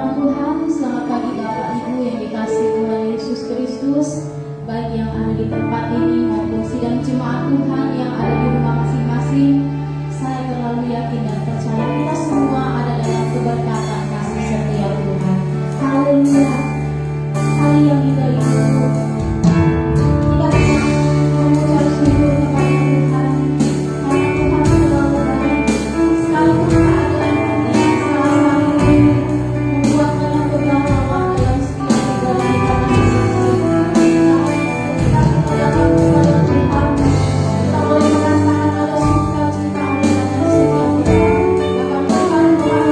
Tuhan, selamat pagi Bapak Ibu yang dikasihi Tuhan Yesus Kristus, baik yang ada di tempat ini maupun sidang jemaat Tuhan yang ada di rumah masing-masing. Saya terlalu yakin dan percaya kita semua ada dalam keberkatan kasih setia Tuhan. Haleluya. Hari yang indah itu kita mengucap syukur kepada Tuhan karena Tuhan selalu baik. Sekalipun keadaan yang selama ini membuat banyak kegagalan dalam setiap negara kita masing-masing, namun ketika kita datang kepada Tuhan, kita boleh merasakan ada sukacita ada damai sejahtera. Bahkan Tuhan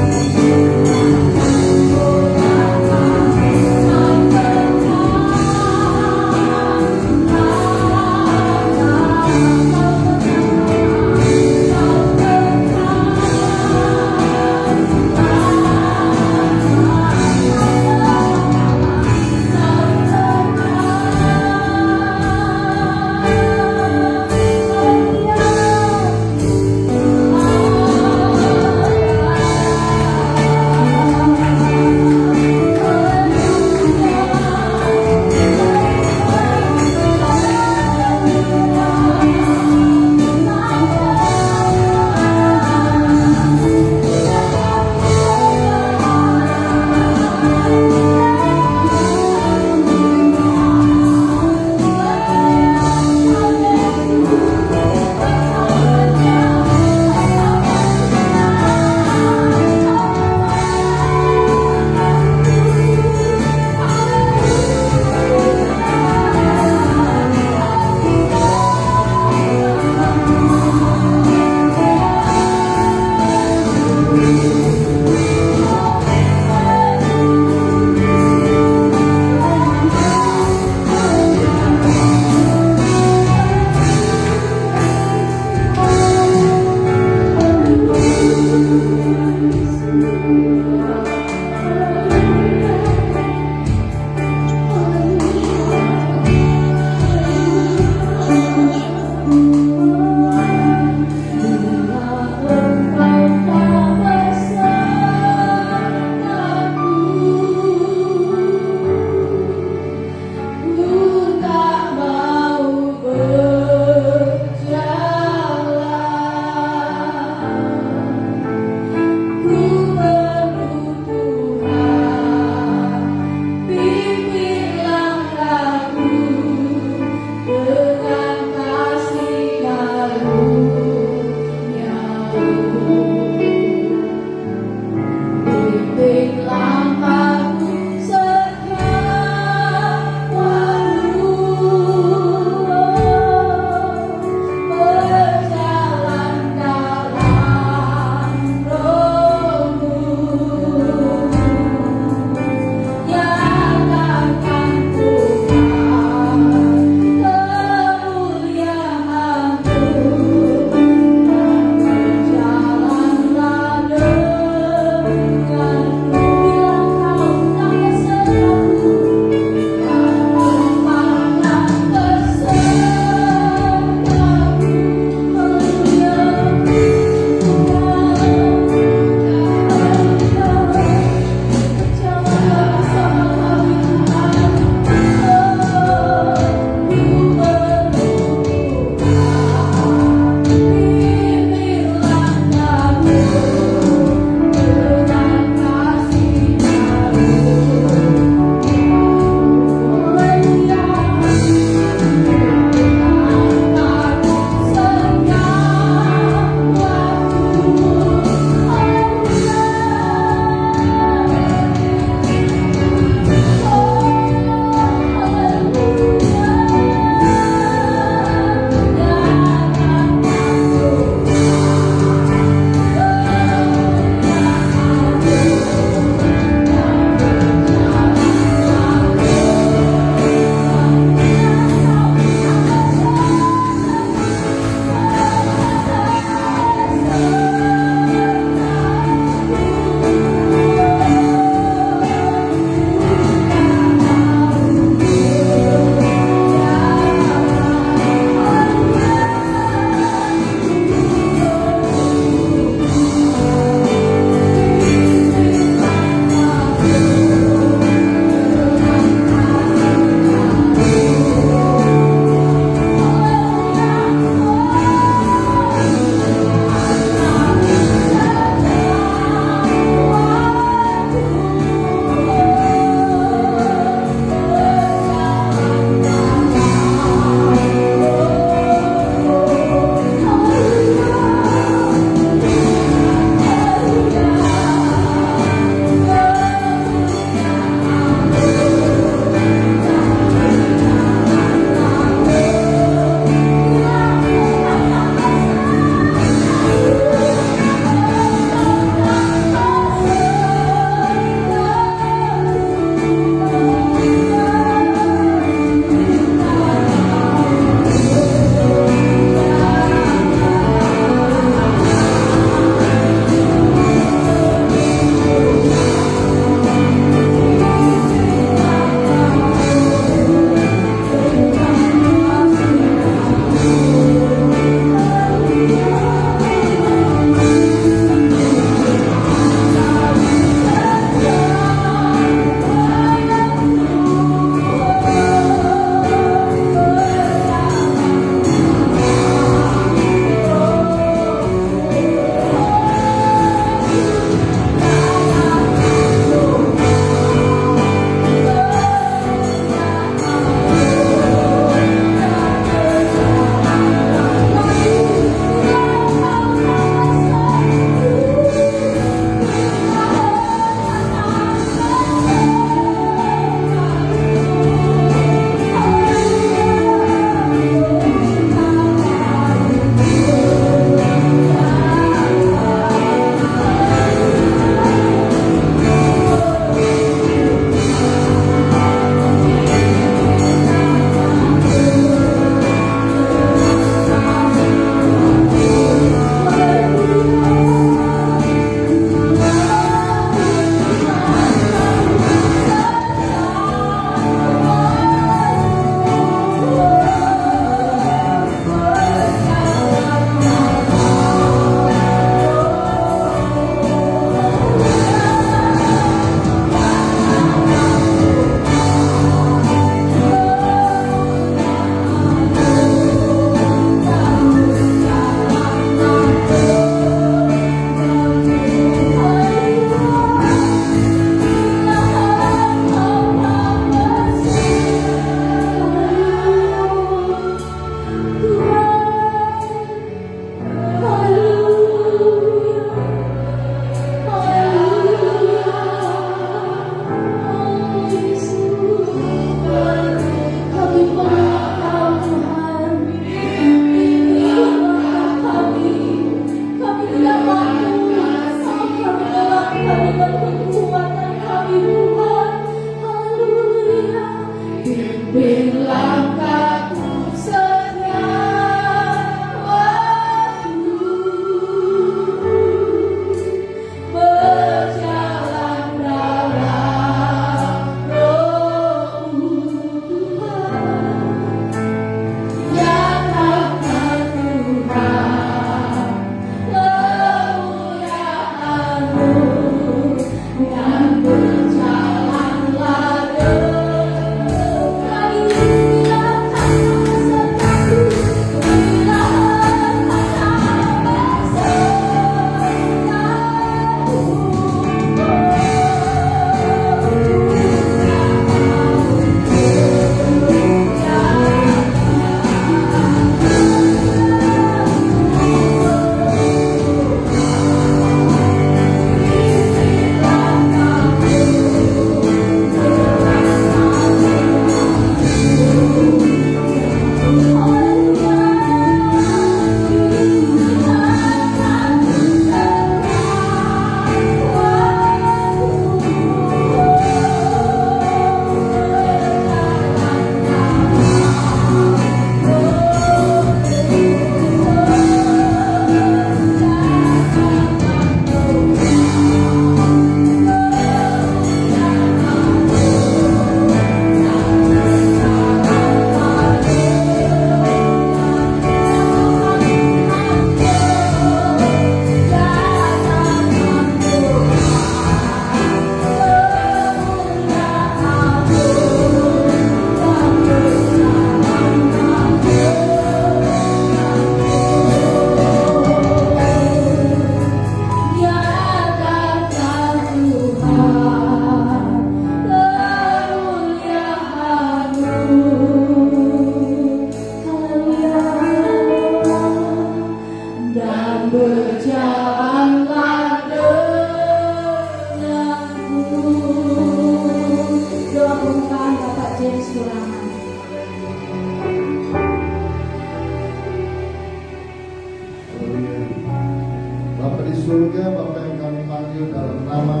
kecil dalam nama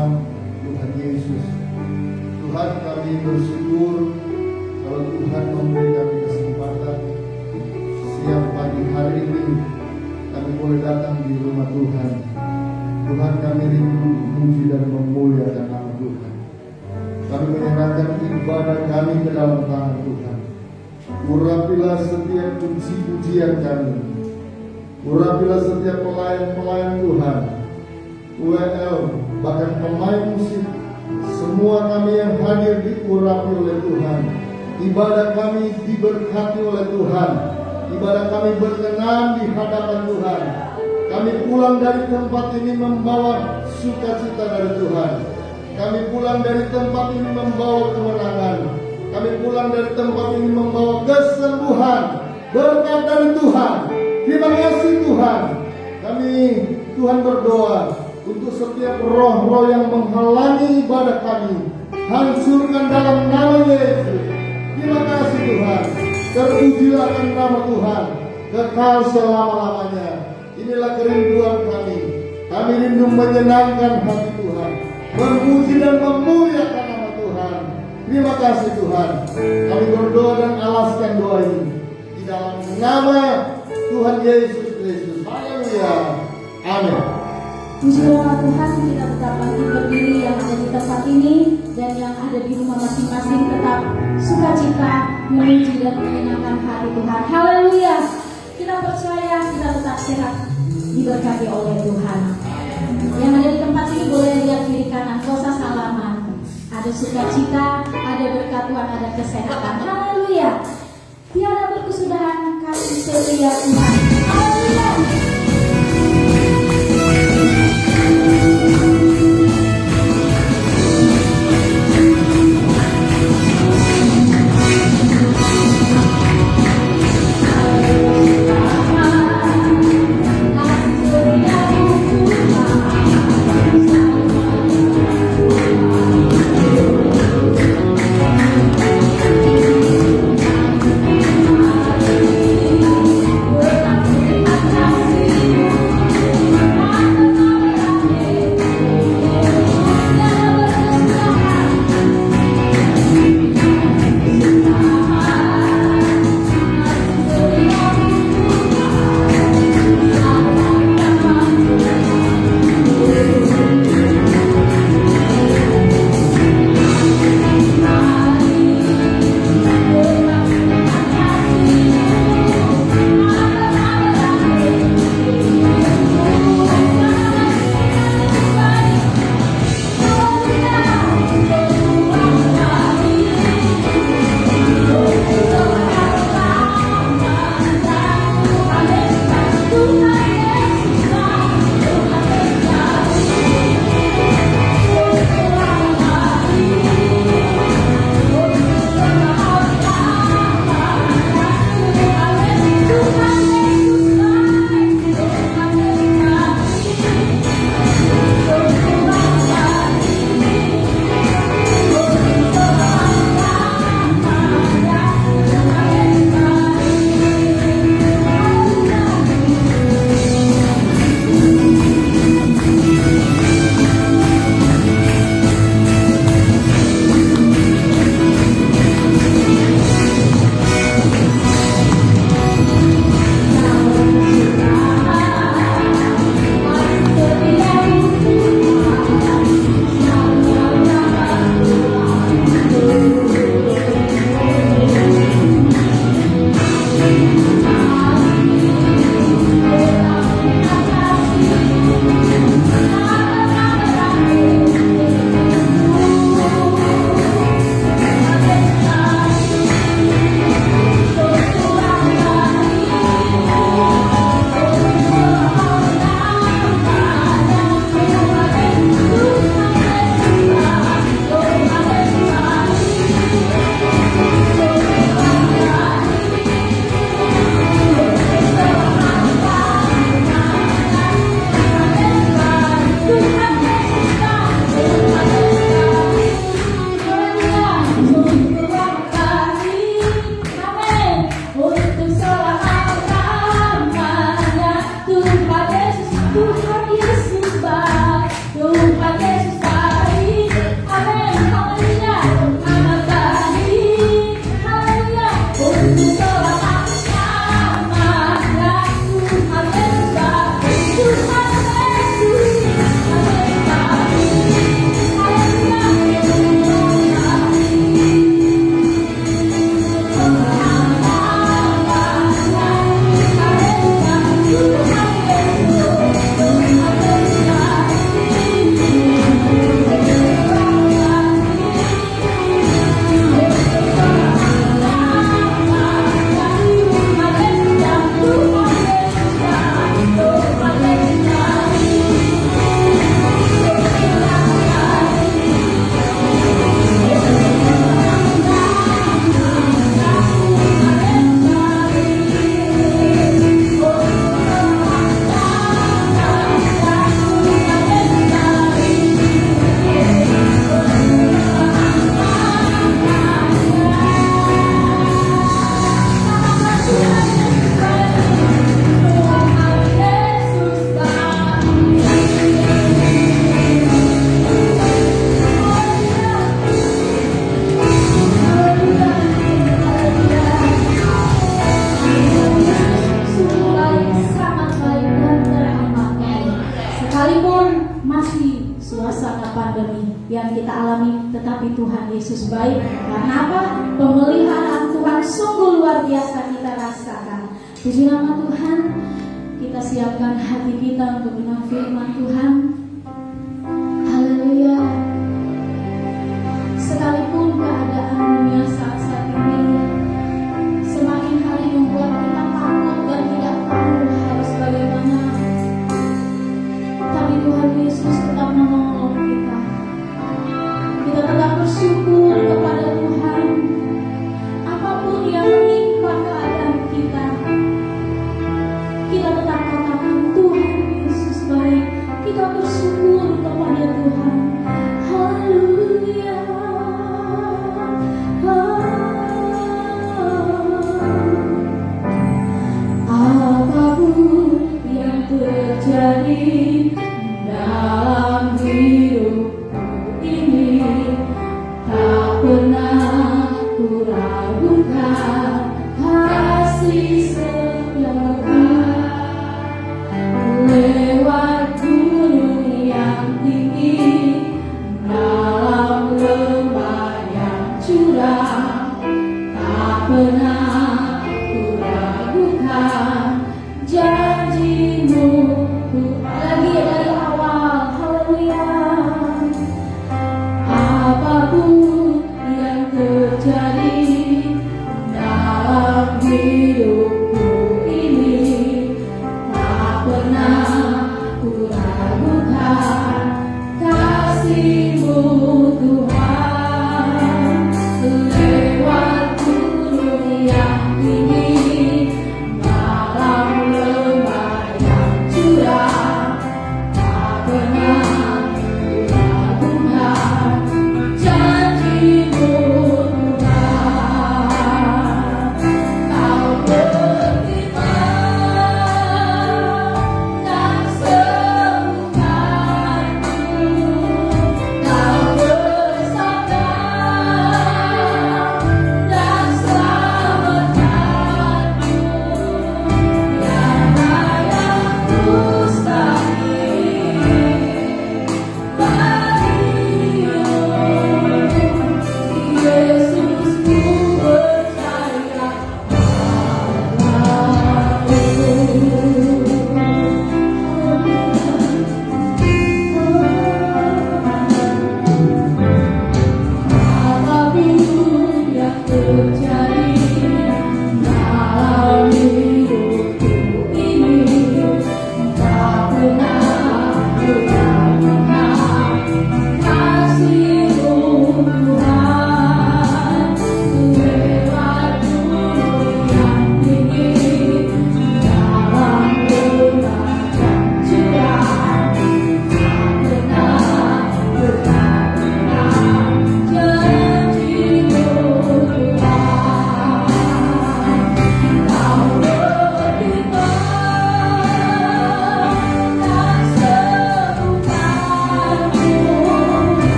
Tuhan Yesus. Tuhan, kami bersyukur kalau Tuhan memberi kami kesempatan siang pagi hari ini kami boleh datang di rumah Tuhan. Tuhan, kami rindu memuji dan memuliakan nama Tuhan. Kami menyerahkan ibadah kami ke dalam tangan Tuhan. Urapilah setiap puji-pujian kami. Urapilah setiap pelayan-pelayan Tuhan, UEL, bahkan pemain musik. Semua kami yang hadir diurapi oleh Tuhan. Ibadah kami diberkati oleh Tuhan. Ibadah kami berkenan di hadapan Tuhan. Kami pulang dari tempat ini membawa sukacita dari Tuhan. Kami pulang dari tempat ini membawa kemenangan. Kami pulang dari tempat ini membawa kesembuhan, berkat dari Tuhan. Terima kasih Tuhan. Tuhan berdoa untuk setiap roh-roh yang menghalangi ibadah kami, hancurkan dalam nama Yesus. Terima kasih Tuhan. Terpujilah nama Tuhan kekal selama-lamanya. Inilah kerinduan kami. Kami rindu menyenangkan hati Tuhan, memuji dan memuliakan nama Tuhan. Terima kasih Tuhan. Kami berdoa dan alaskan doa ini di dalam nama Tuhan Yesus Kristus. Haleluya. Amin. Pujilah Tuhan, kita tetap bangkit berdiri yang ada di tempat ini dan yang ada di rumah masing-masing tetap sukacita, memuji dan menyenangkan hati Tuhan. Haleluya. Kita percaya kita tetap sehat, diberkati oleh Tuhan. Yang ada di tempat ini boleh lihat kiri kanan, gak usah salaman. Ada sukacita, ada berkat Tuhan, ada kesehatan. Haleluya. Tiada berkesudahan kasih setia Tuhan. Haleluya. Kasih suasana pandemi yang kita alami, tetapi Tuhan Yesus baik. Karena apa? Pemeliharaan Tuhan sungguh luar biasa kita rasakan. Puji nama Tuhan. Kita siapkan hati kita untuk mendengar firman Tuhan. Haleluya. Sekalipun keadaan dunia saat ini semakin hari membuat kita takut dan tidak tahu harus bagaimana, tapi Tuhan Yesus tetap menolong kita. Kita tetap bersyukur kepada Tuhan. Apapun yang menimpa keadaan kita, kita tetap katakan Tuhan Yesus baik. Kita bersyukur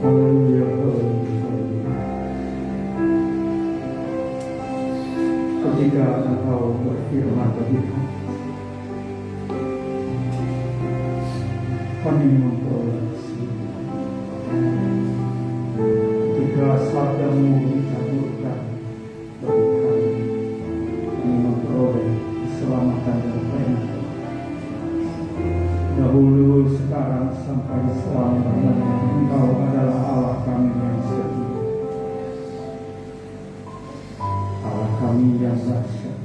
Haleluya, haleluya. Ketika Engkau berfirman begitu, kami memperoleh kesembuhan. Ketika sabdamu dikaburkan bagi kami memperoleh keselamatan dan kemenangan. Dahulu, sekarang, sampai selama-lamanya Engkau adalah Allah kami yang setia, Allah kami yang dahsyat.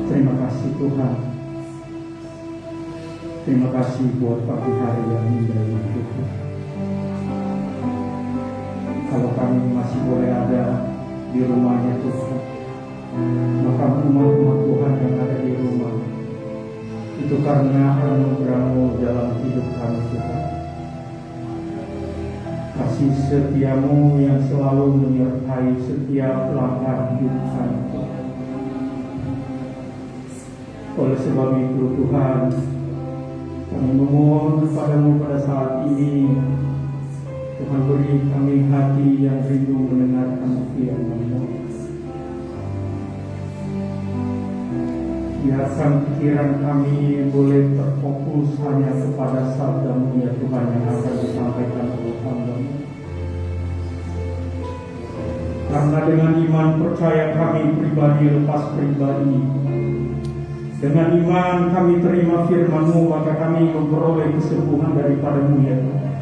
Terima kasih Tuhan. Terima kasih buat pagi hari yang indah ini Tuhan. Kalau kami masih boleh ada di rumahnya Tuhan, maka umat-umat Tuhan yang ada di rumah itu karena anugerah-Mu dalam hidup kami Tuhan. Kasih setiamu yang selalu menyertai setiap langkah hidup kami Tuhan. Oleh sebab itu Tuhan, kami memohon kepadamu pada saat ini, Tuhan beri kami hati yang rindu mendengarkan firman-Mu. Biarkan pikiran kami boleh terfokus hanya kepada sabda-Mu ya Tuhan yang akan disampaikan oleh hamba-Mu. Karena dengan iman percaya kami pribadi lepas pribadi, dengan iman kami terima firman-Mu, maka kami memperoleh kesembuhan daripada-Mu ya Tuhan.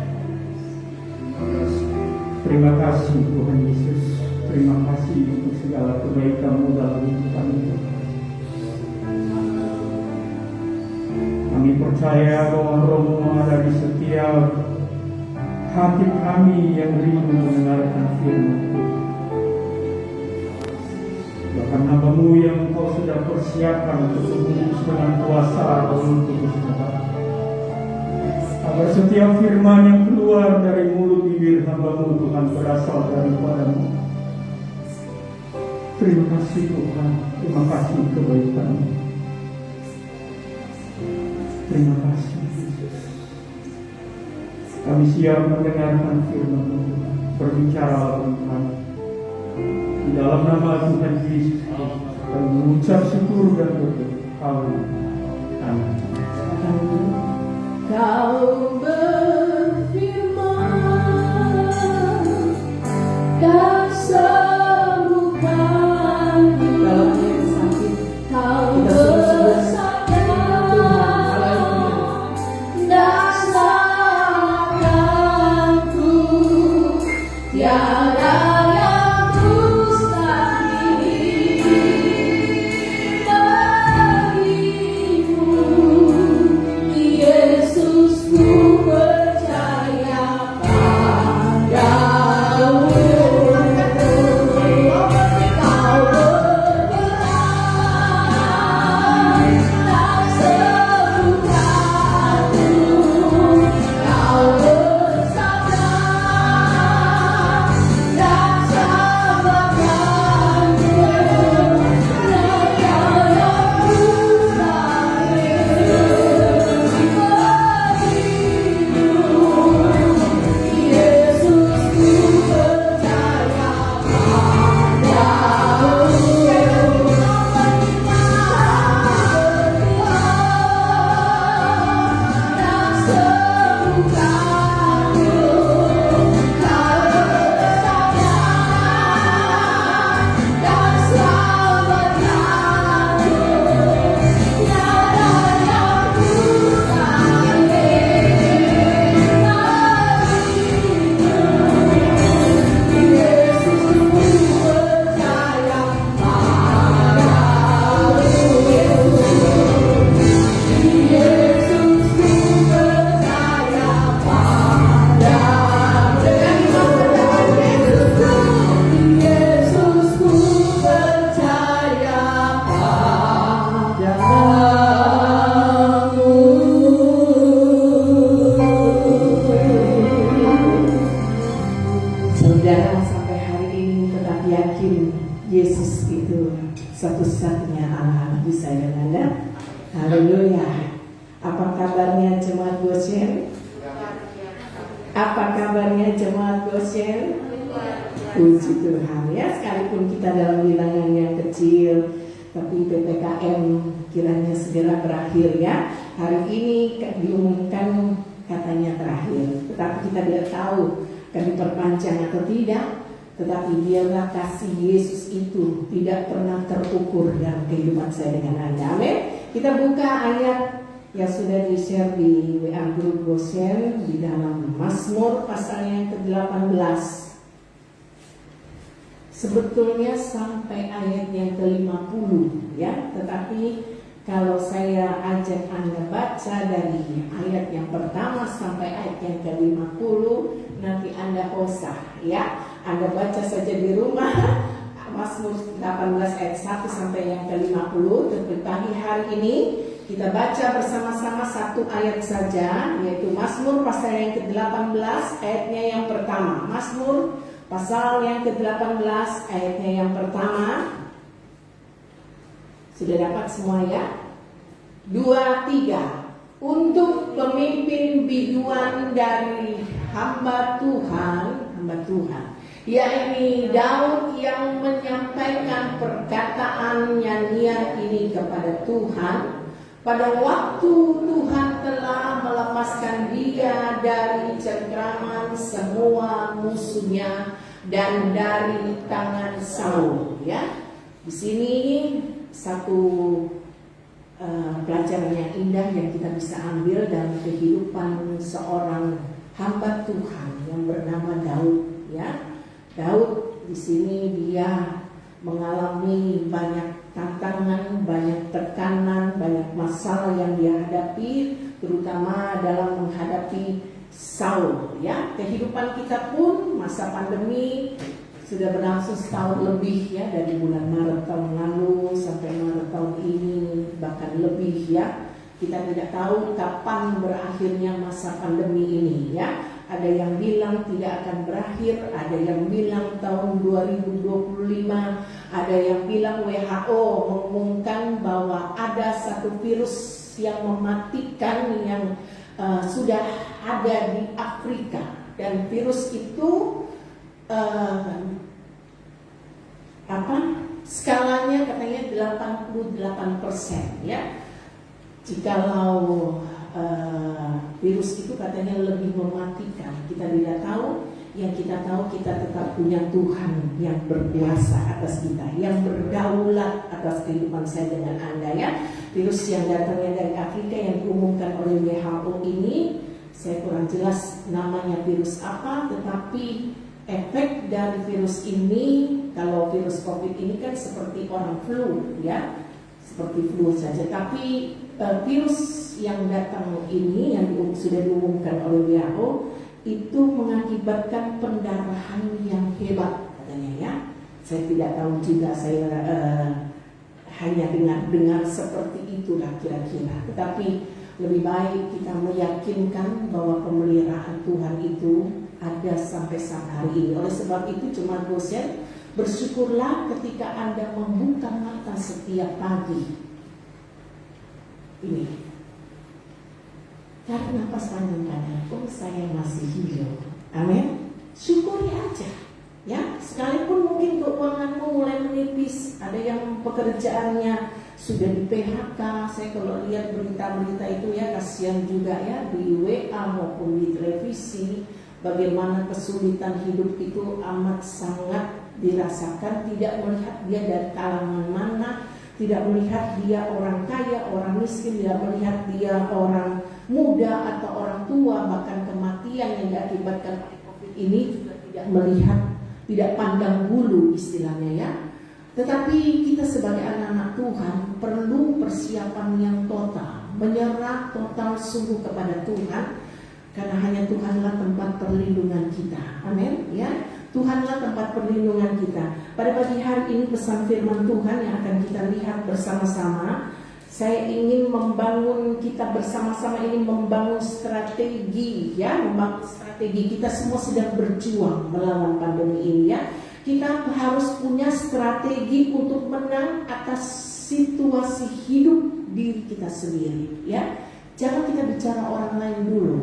Terima kasih Tuhan Yesus. Terima kasih untuk segala kebaikan-Mu dalam hidup kami. Kami percaya bahwa Roh-Mu ada di setiap hati kami yang rindu mendengarkan firman-Mu. Bahkan hamba-Mu yang Engkau sudah persiapkan untuk membungkus dengan kuasa Roh Kudus Tuhan, agar setiap firman yang keluar dari mulut bibir hamba-Mu Tuhan berasal daripada-Mu. Terima kasih Tuhan, terima kasih kebaikan-Mu. Terima kasih Yesus. Kami siap mendengarkan firman-Mu. Berbicara Tuhan di dalam nama Tuhan Yesus, dan mengucap syukur dan berdoa. Amin. Kau berfirman dan sembuhkan Kalau dia sakit, kau kita suruh bersabda dan selamatkanku, tiada yang mustahil bagimu. Yesus, ku percaya padamu. Kau berfirman dan sembuhkanku, kau bersabda dan selamatkanku, tiada yang mustahil bagimu. Yesus, ku percaya padamu. Dan sembuhkanku, kau bersabda dan selamatkanku, tiada yang mustahil bagimu. Yesus, ku percaya padamu. Yesus, ku percaya padamu. Yesus, ku percaya padamu. saudara sampai hari ini tetap yakin Yesus itu satu-satunya Allah bagi saya dan Anda. Haleluya. Apa kabarnya jemaat Goshen? Apa kabarnya jemaat Goshen? Puji Tuhan ya, sekalipun kita dalam bilangan yang kecil, tapi PPKM kiranya segera berakhir ya. Hari ini diumumkan katanya terakhir, tetapi kita tidak tahu akan diperpanjang atau tidak. Tetapi biarlah kasih Yesus itu tidak pernah terukur dalam kehidupan saya dengan Anda. Amin. Kita buka ayat yang sudah di-share di WA Group Goshen di dalam Mazmur pasal yang ke-18. Sebetulnya sampai ayat yang ke-50 ya, tetapi kalau saya ajak Anda baca dari ayat yang pertama sampai ayat yang ke-50, nanti Anda hosah ya. Anda baca saja di rumah Mazmur 18 ayat 1 sampai yang ke-50. Tetapi pagi hari ini kita baca bersama-sama satu ayat saja, yaitu Mazmur pasal yang ke-18 ayatnya yang pertama. Mazmur pasal yang ke-18 ayatnya yang pertama. Sudah dapat semua ya? 2, 3. Untuk pemimpin biduan dari hamba Tuhan, yakni Daud yang menyampaikan perkataan nyanyian ini kepada Tuhan. Pada waktu Tuhan telah melepaskan dia dari cengkraman semua musuhnya dan dari tangan Saul. Ya, di sini satu pelajaran yang indah yang kita bisa ambil dalam kehidupan seorang hamba Tuhan yang bernama Daud. Ya, Daud di sini dia mengalami banyak tantangan, banyak tekanan, banyak masalah yang dia hadapi, terutama dalam menghadapi Saul. Ya, kehidupan kita pun masa pandemi sudah berlangsung setahun lebih ya, dari bulan Maret tahun lalu sampai Maret tahun ini, bahkan lebih ya. Kita tidak tahu kapan berakhirnya masa pandemi ini ya. Ada yang bilang tidak akan berakhir, ada yang bilang tahun 2025, ada yang bilang WHO mengumumkan bahwa ada satu virus yang mematikan yang sudah ada di Afrika, dan virus itu skalanya katanya 88% ya. Jikalau virus itu katanya lebih mematikan, kita tidak tahu. Yang kita tahu, kita tetap punya Tuhan yang berkuasa atas kita, yang berdaulat atas kehidupan saya dengan Anda ya. Virus yang datangnya dari Afrika yang diumumkan oleh WHO ini, saya kurang jelas namanya virus apa, tetapi efek dari virus ini, kalau virus COVID ini kan seperti orang flu ya, seperti flu saja. Tapi virus yang datang ini yang sudah diumumkan oleh WHO itu mengakibatkan pendarahan yang hebat katanya ya. Saya tidak tahu juga, saya hanya dengar seperti itulah kira-kira. Tetapi lebih baik kita meyakinkan bahwa pemeliharaan Tuhan itu ada sampai saat hari ini. Oleh sebab itu jemaat Goshen, bersyukurlah ketika Anda membuka mata setiap pagi ini. Tarik nafas panjang-panjang, oh saya masih hidup. Amin. Syukuri aja. Ya, sekalipun mungkin keuanganmu mulai menipis, ada yang pekerjaannya sudah di PHK. Saya kalau lihat berita-berita itu ya, kasihan juga ya, di WA maupun di televisi, bagaimana kesulitan hidup itu amat sangat dirasakan. Tidak melihat dia dari kalangan mana, tidak melihat dia orang kaya, orang miskin, tidak melihat dia orang muda atau orang tua, bahkan kematian yang diakibatkan oleh COVID ini juga tidak melihat, tidak pandang bulu istilahnya ya. Tetapi kita sebagai anak-anak Tuhan perlu persiapan yang total, menyerah total sungguh kepada Tuhan, karena hanya Tuhanlah tempat perlindungan kita. Amin ya. Tuhanlah tempat perlindungan kita. Pada pagi hari ini pesan firman Tuhan yang akan kita lihat bersama-sama. Saya ingin membangun, kita bersama-sama ingin membangun strategi ya, membangun strategi. Kita semua sedang berjuang melawan pandemi ini ya. Kita harus punya strategi untuk menang atas situasi hidup diri kita sendiri ya. Jangan kita bicara orang lain dulu,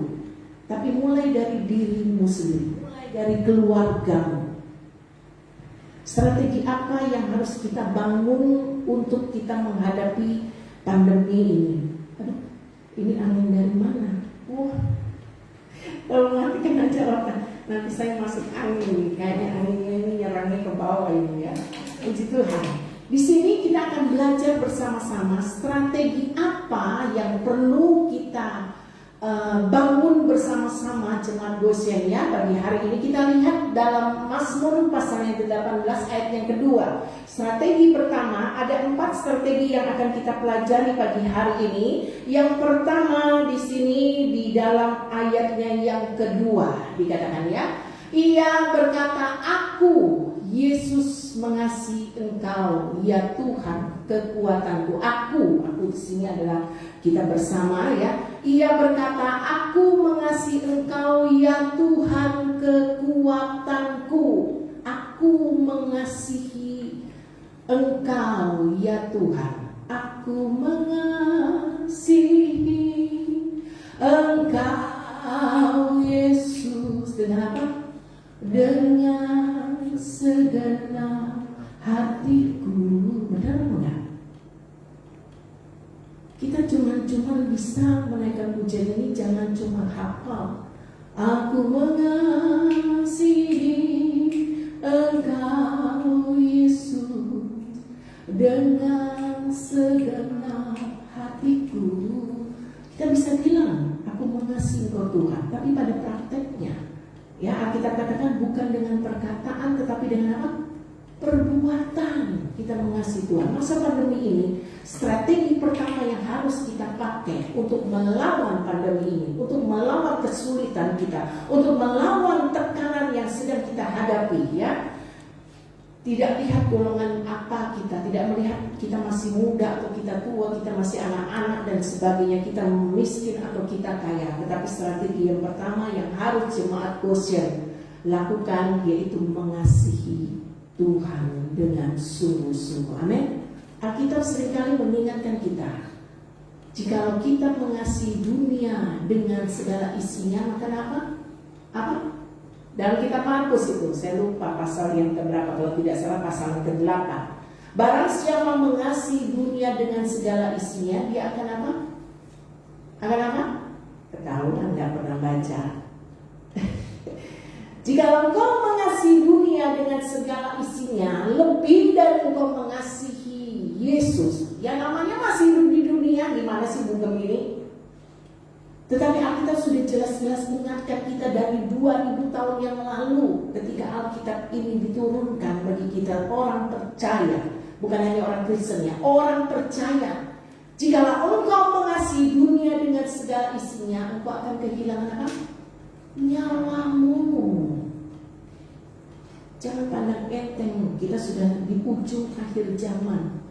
tapi mulai dari dirimu sendiri, mulai dari keluargamu. Strategi apa yang harus kita bangun untuk kita menghadapi pandemi ini? Aduh, ini angin dari mana? Kalau matikan aja orang, nanti saya masuk angin, kayaknya anginnya ini nyerangnya ke bawah ini ya. Puji Tuhan. Di sini kita akan belajar bersama-sama strategi apa yang perlu kita bangun bersama-sama jemaat Goshen ya. Bagi hari ini kita lihat dalam Mazmur pasal yang ke-18 ayat yang kedua. Strategi pertama, ada 4 strategi yang akan kita pelajari pagi hari ini. Yang pertama di sini di dalam ayatnya yang kedua dikatakan ya, ia berkata, aku Yesus mengasihi engkau, ya Tuhan kekuatanku. Aku di sini adalah kita bersama ya. Ia berkata, aku mengasihi engkau, ya Tuhan kekuatanku. Aku mengasihi engkau, ya Tuhan. Aku mengasihi engkau, Yesus. Dengan apa? Dengan segenap hatiku. Benar enggak? Kita cuma bisa menaikkan pujian ini, jangan cuma hafal. Aku mengasihi engkau, Yesus, dengan segenap hatiku. Kita bisa bilang, aku mengasihi engkau Tuhan, tapi pada prakteknya ya, Alkitab katakan bukan dengan perkataan tetapi dengan apa? Perbuatan kita mengasihi Tuhan. Masa pandemi ini, strategi pertama yang harus kita pakai untuk melawan pandemi ini, untuk melawan kesulitan kita, untuk melawan tekanan yang sedang kita hadapi ya. Tidak lihat golongan apa kita, tidak melihat kita masih muda atau kita tua, kita masih anak-anak dan sebagainya, kita miskin atau kita kaya. Tetapi strategi yang pertama yang harus jemaat Goshen lakukan yaitu mengasihi Tuhan dengan sungguh-sungguh. Amin. Alkitab seringkali mengingatkan kita, jikalau kita mengasihi dunia dengan segala isinya, maka apa? Apa? Dalam kitab Markus itu, saya lupa pasal yang keberapa, kalau tidak salah pasal yang ke-8. Barang siapa mengasihi dunia dengan segala isinya, dia akan apa? Akan apa? Ketahuan, nggak pernah baca. Jika engkau mengasihi dunia dengan segala isinya, lebih dari engkau mengasihi Yesus, yang namanya masih hidup di dunia, gimana sih Bung ini? Tetapi Alkitab sudah jelas-jelas mengingatkan kita dari 2000 tahun yang lalu ketika Alkitab ini diturunkan bagi kita orang percaya, bukan hanya orang Kristen ya, orang percaya. Jikalau engkau mengasihi dunia dengan segala isinya, engkau akan kehilangan apa? Nyawamu. Jangan pandang enteng, kita sudah di ujung akhir zaman.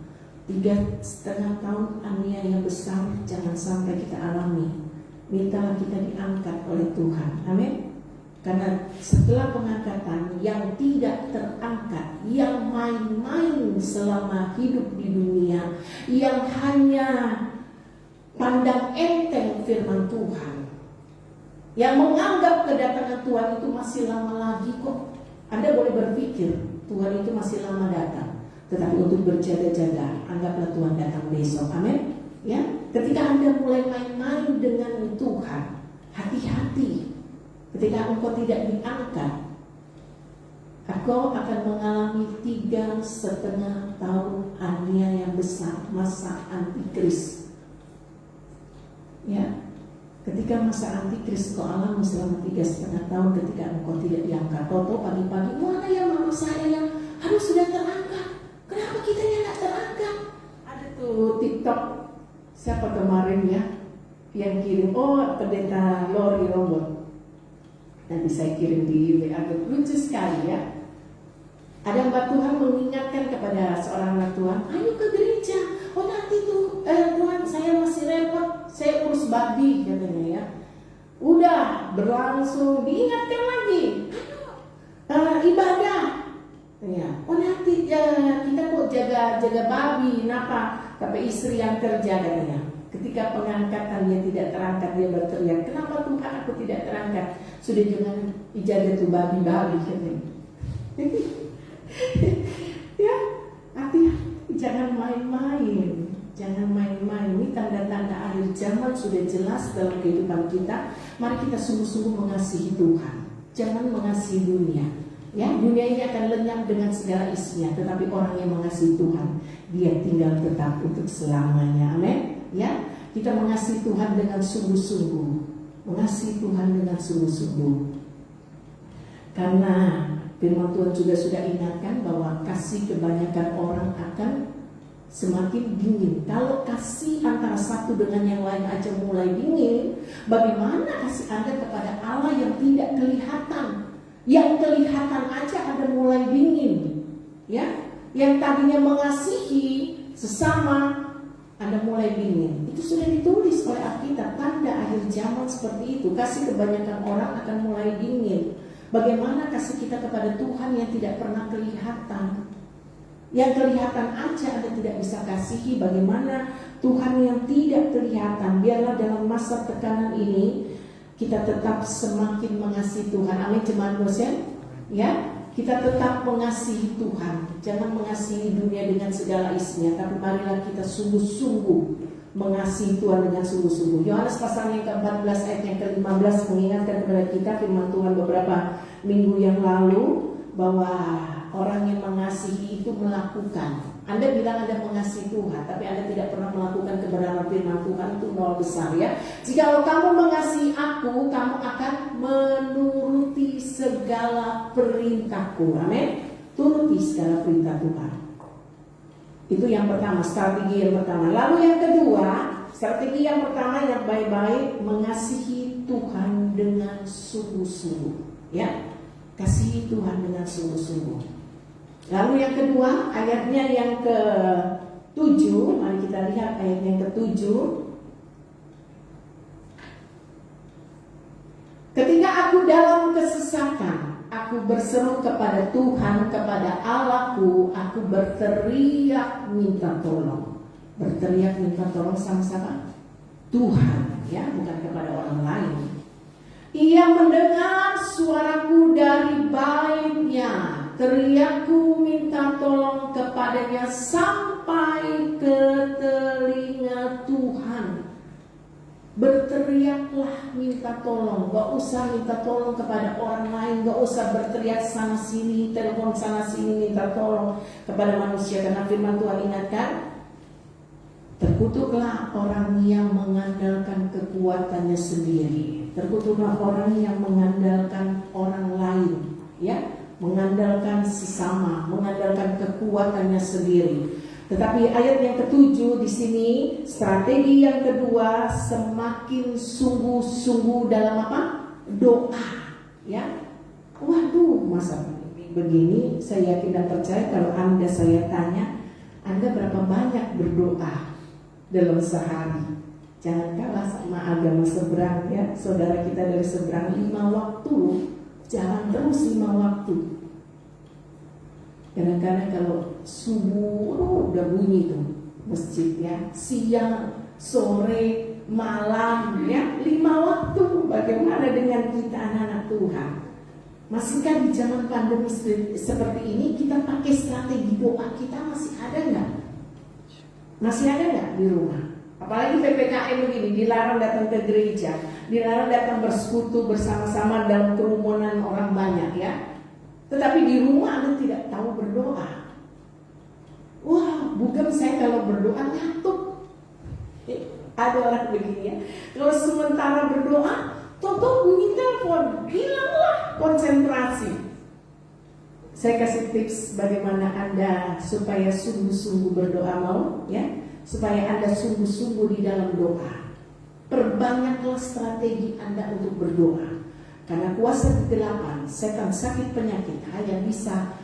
3,5 tahun aniaya besar jangan sampai kita alami. Mintalah kita diangkat oleh Tuhan. Amin. Karena setelah pengangkatan yang tidak terangkat, yang main-main selama hidup di dunia, yang hanya pandang enteng firman Tuhan, yang menganggap kedatangan Tuhan itu masih lama lagi kok. Anda boleh berpikir Tuhan itu masih lama datang, tetapi untuk berjaga-jaga, anggaplah Tuhan datang besok. Amin. Ya, ketika Anda mulai main-main dengan Tuhan, hati-hati. Ketika engkau tidak diangkat, engkau akan mengalami 3,5 tahun aniaya yang besar, masa antikris. Ya, ketika masa antikris kau alami selama 3,5 tahun, ketika engkau tidak diangkat, toto pagi-pagi, mana yang mau saya yang harus sudah terangkat? Kenapa kita yang tidak terangkat? Ada tuh TikTok. Siapa kemarin ya yang kirim? Oh, pendeta Lori Rombon. Nanti saya kirim di WA. Lucu sekali ya. Ada hamba Tuhan mengingatkan kepada seorang anak Tuhan, ayo ke gereja. Oh nanti tuh Tuhan saya masih repot, saya urus babi katanya ya. Udah berlangsung diingatkan lagi. Ayo ibadah. Ya. Oh nanti kita kok jaga babi, kenapa? Tapi istri yang kerja katanya. Ketika pengangkatan dia tidak terangkat, dia berteriak, kenapa Tuhan aku tidak terangkat? Sudah jangan ijadah tuh babi-babi katanya. Ya, hati-hati, jangan main-main. Jangan main-main. Ini tanda-tanda akhir zaman sudah jelas dalam kehidupan kita. Mari kita sungguh-sungguh mengasihi Tuhan. Jangan mengasihi dunia. Ya, dunia ini akan lenyap dengan segala isinya, tetapi orang yang mengasihi Tuhan, dia tinggal tetap untuk selamanya. Amin. Ya, kita mengasihi Tuhan dengan sungguh-sungguh. Mengasihi Tuhan dengan sungguh-sungguh. Karena firman Tuhan juga sudah ingatkan bahwa kasih kebanyakan orang akan semakin dingin. Kalau kasih antara satu dengan yang lain aja mulai dingin, bagaimana kasih Anda kepada Allah yang tidak kelihatan? Yang kelihatan aja ada mulai dingin. Ya, yang tadinya mengasihi sesama Anda mulai dingin. Itu sudah ditulis oleh Alkitab. Tanda akhir zaman seperti itu. Kasih kebanyakan orang akan mulai dingin. Bagaimana kasih kita kepada Tuhan yang tidak pernah kelihatan? Yang kelihatan aja Anda tidak bisa kasihi. Bagaimana Tuhan yang tidak kelihatan? Biarlah dalam masa tekanan ini kita tetap semakin mengasihi Tuhan. Amin, jemaat dosen. Ya, kita tetap mengasihi Tuhan. Jangan mengasihi dunia dengan segala isinya, tapi marilah kita sungguh-sungguh mengasihi Tuhan dengan sungguh-sungguh. Yohanes pasal yang ke-14 ayat yang ke-15 mengingatkan kepada kita firman Tuhan beberapa minggu yang lalu bahwa orang yang mengasihi itu melakukan. Anda bilang Anda mengasihi Tuhan, tapi Anda tidak pernah melakukan kebenaran firman Tuhan, itu nol besar ya. Jika kamu mengasihi aku, kamu akan menuruti segala perintahku. Amin. Turuti segala perintah Tuhan. Itu yang pertama, strategi yang pertama. Lalu yang kedua, strategi yang pertama yang baik-baik, mengasihi Tuhan dengan sungguh-sungguh. Ya, kasihi Tuhan dengan sungguh-sungguh. Lalu yang kedua, ayatnya yang ke-7, mari kita lihat ayat yang ke-7. Ketika aku dalam kesesakan, aku berseru kepada Tuhan, kepada Allahku, aku berteriak minta tolong. Berteriak minta tolong sama-sama Tuhan, ya, bukan kepada orang lain. Ia mendengar suaraku dari baitnya, teriakku minta tolong kepadanya sampai ke telinga Tuhan. Berteriaklah minta tolong, gak usah minta tolong kepada orang lain, gak usah berteriak sana sini, telepon sana sini minta tolong kepada manusia. Karena firman Tuhan ingatkan, terkutuklah orang yang mengandalkan kekuatannya sendiri. Terkutuklah orang yang mengandalkan orang lain, ya, mengandalkan sesama, mengandalkan kekuatannya sendiri. Tetapi ayat yang ke-7 di sini, strategi yang kedua, semakin sungguh-sungguh dalam apa? Doa, ya. Waduh, masa begini? Saya yakin dan percaya kalau Anda saya tanya, Anda berapa banyak berdoa dalam sehari? Jangan kalah sama agama seberang, ya. Saudara kita dari seberang 5 waktu, jalan terus 5 waktu. Kadang-kadang kalau subuh udah bunyi tuh masjid, ya. Siang, sore, malam, ya, 5 waktu. Bagaimana dengan kita anak-anak Tuhan? Masihkah di zaman pandemi seperti ini kita pakai strategi doa kita? Masih ada nggak? Masih ada nggak di rumah? Apalagi PPKM begini, dilarang datang ke gereja, dilarang datang bersekutu bersama-sama dalam kerumunan orang banyak, ya. Tetapi di rumah Anda tidak tahu berdoa. Wah, bukan saya kalau berdoa ngantuk. Ada orang begini, ya. Kalau sementara berdoa, toto bunyi telepon, hilanglah konsentrasi. Saya kasih tips bagaimana Anda supaya sungguh-sungguh berdoa, mau, ya. Supaya Anda sungguh-sungguh di dalam doa. Perbanyaklah strategi Anda untuk berdoa. Karena kuasa kegelapan, setan, sakit, penyakit hanya bisa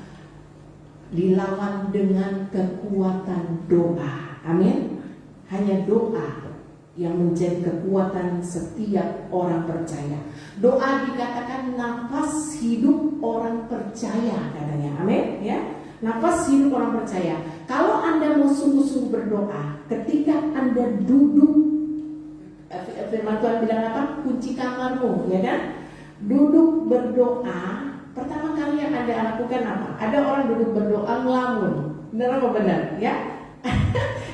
dilawan dengan kekuatan doa. Amin. Hanya doa yang menjadi kekuatan setiap orang percaya. Doa dikatakan nafas hidup orang percaya, katanya. Amin, ya. Nafas hidup orang percaya. Kalau Anda mau sungguh-sungguh berdoa, ketika Anda duduk firman Tuhan bilang apa? Kunci kamarmu, ya kan? Duduk berdoa. Pertama kali yang Anda lakukan apa? Ada orang duduk berdoa ngelamun. Benar apa benar? Ya.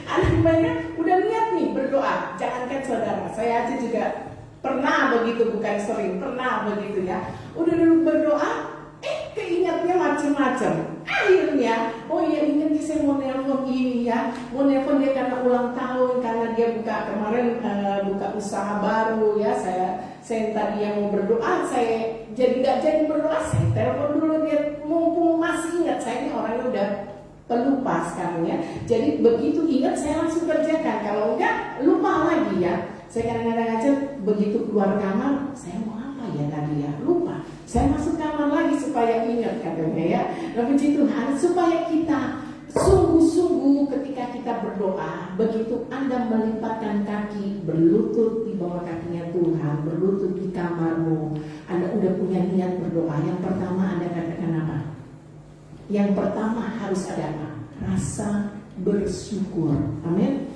Ada banyak udah lihat nih berdoa. Jangankan saudara, saya aja juga pernah begitu, bukan sering, pernah begitu ya. Udah duduk berdoa, keingatnya macam-macam. Akhirnya, oh iya ingat saya mau nelpon ini ya, mau nelpon dia karena ulang tahun, karena dia kemarin buka usaha baru ya. Saya tadi yang mau berdoa, saya nggak jadi berdoa, saya telepon dulu dia, mumpung masih ingat. Saya ini orangnya udah pelupa sekarang ya. Jadi begitu ingat saya langsung kerjakan, kalau enggak lupa lagi ya. Saya kadang-kadang aja begitu keluar kamar, saya mau apa ya tadi ya, lupa. Saya masuk kamar lagi supaya ingat katanya ya. Nah puji Tuhan, supaya kita sungguh-sungguh ketika kita berdoa, begitu Anda melipatkan kaki, berlutut di bawah kakinya Tuhan, berlutut di kamarmu, Anda udah punya niat berdoa. Yang pertama Anda katakan apa? Yang pertama harus ada apa? Rasa bersyukur. Amin.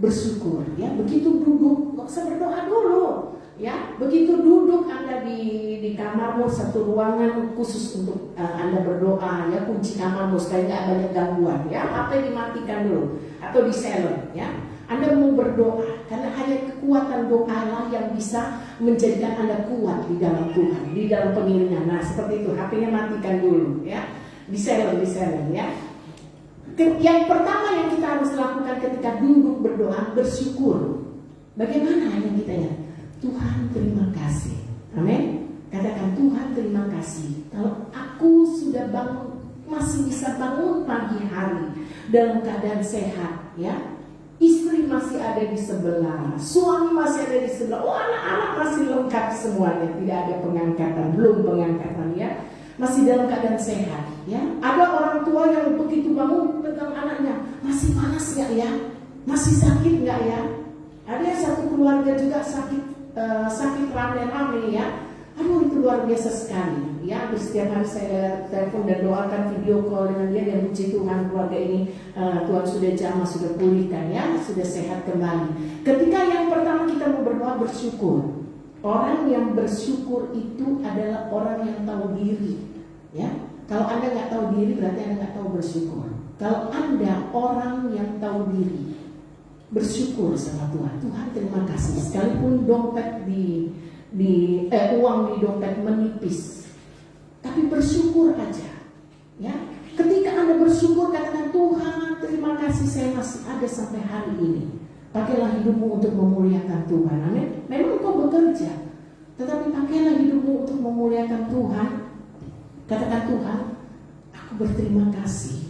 Bersyukur ya. Begitu duduk, nggak usah berdoa dulu ya. Begitu duduk Anda di kamarmu, satu ruangan khusus untuk Anda berdoa ya. Kunci kamarmu supaya nggak banyak gangguan ya. HP dimatikan dulu atau di silent ya. Anda mau berdoa karena hanya kekuatan doa lah yang bisa menjadikan Anda kuat di dalam Tuhan, di dalam pengiringan. Nah seperti itu, HP-nya matikan dulu ya. Di silent ya. Yang pertama yang kita harus lakukan ketika duduk berdoa, bersyukur. Bagaimana yang kita ya? Tuhan terima kasih. Amin. Katakan Tuhan terima kasih. Kalau aku sudah masih bisa bangun pagi hari dalam keadaan sehat, ya. Istri masih ada di sebelah, suami masih ada di sebelah, anak-anak masih lengkap semuanya, tidak ada pengangkatan, belum pengangkatan ya. Masih dalam keadaan sehat ya. Ada orang tua yang begitu bangun pegang anaknya, masih panas nggak ya, masih sakit nggak ya. Ada satu keluarga juga sakit rame-rame ya. Aduh itu luar biasa sekali ya. Setiap hari saya telepon dan doakan, video call dengan dia, dan puji Tuhan keluarga ini Tuhan sudah jamah, sudah pulihkan ya, sudah sehat kembali. Ketika yang pertama kita mau berdoa, bersyukur. Orang yang bersyukur itu adalah orang yang tahu diri, ya. Kalau Anda nggak tahu diri, berarti Anda nggak tahu bersyukur. Kalau Anda orang yang tahu diri, bersyukur sama Tuhan. Tuhan terima kasih. Sekalipun dompet uang di dompet menipis, tapi bersyukur aja, ya. Ketika Anda bersyukur, katakan Tuhan terima kasih saya masih ada sampai hari ini. Pakailah hidupmu untuk memuliakan Tuhan. Amin. Memang kau bekerja, tetapi pakailah hidupmu untuk memuliakan Tuhan. Katakan Tuhan, aku berterima kasih.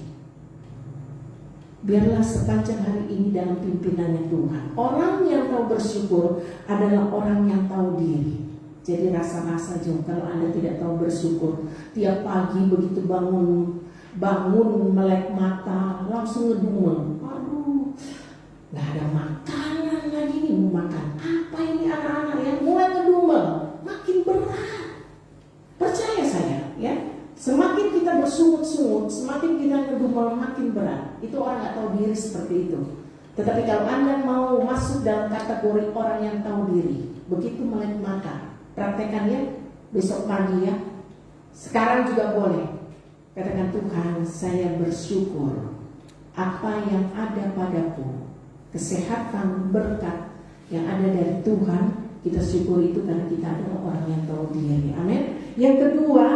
Biarlah sepanjang hari ini dalam pimpinannya Tuhan. Orang yang tahu bersyukur adalah orang yang tahu diri. Jadi rasa-rasa jauh kalau Anda tidak tahu bersyukur. Tiap pagi begitu bangun melek mata, langsung ngedumel. Aduh, nggak ada makanan lagi nih, mau makan apa ini anak-anak ya, mulai ngedumel, makin berat. Percaya saya ya, semakin kita bersungut-sungut, semakin kita ngedumel makin berat. Itu orang nggak tahu diri seperti itu. Tetapi kalau Anda mau masuk dalam kategori orang yang tahu diri, begitu melek mata, praktekannya besok pagi ya, sekarang juga boleh. Katakan Tuhan, saya bersyukur apa yang ada padaku, kesehatan, berkat yang ada dari Tuhan, kita syukuri itu karena kita adalah orang yang tahu diri. Amin. Yang kedua,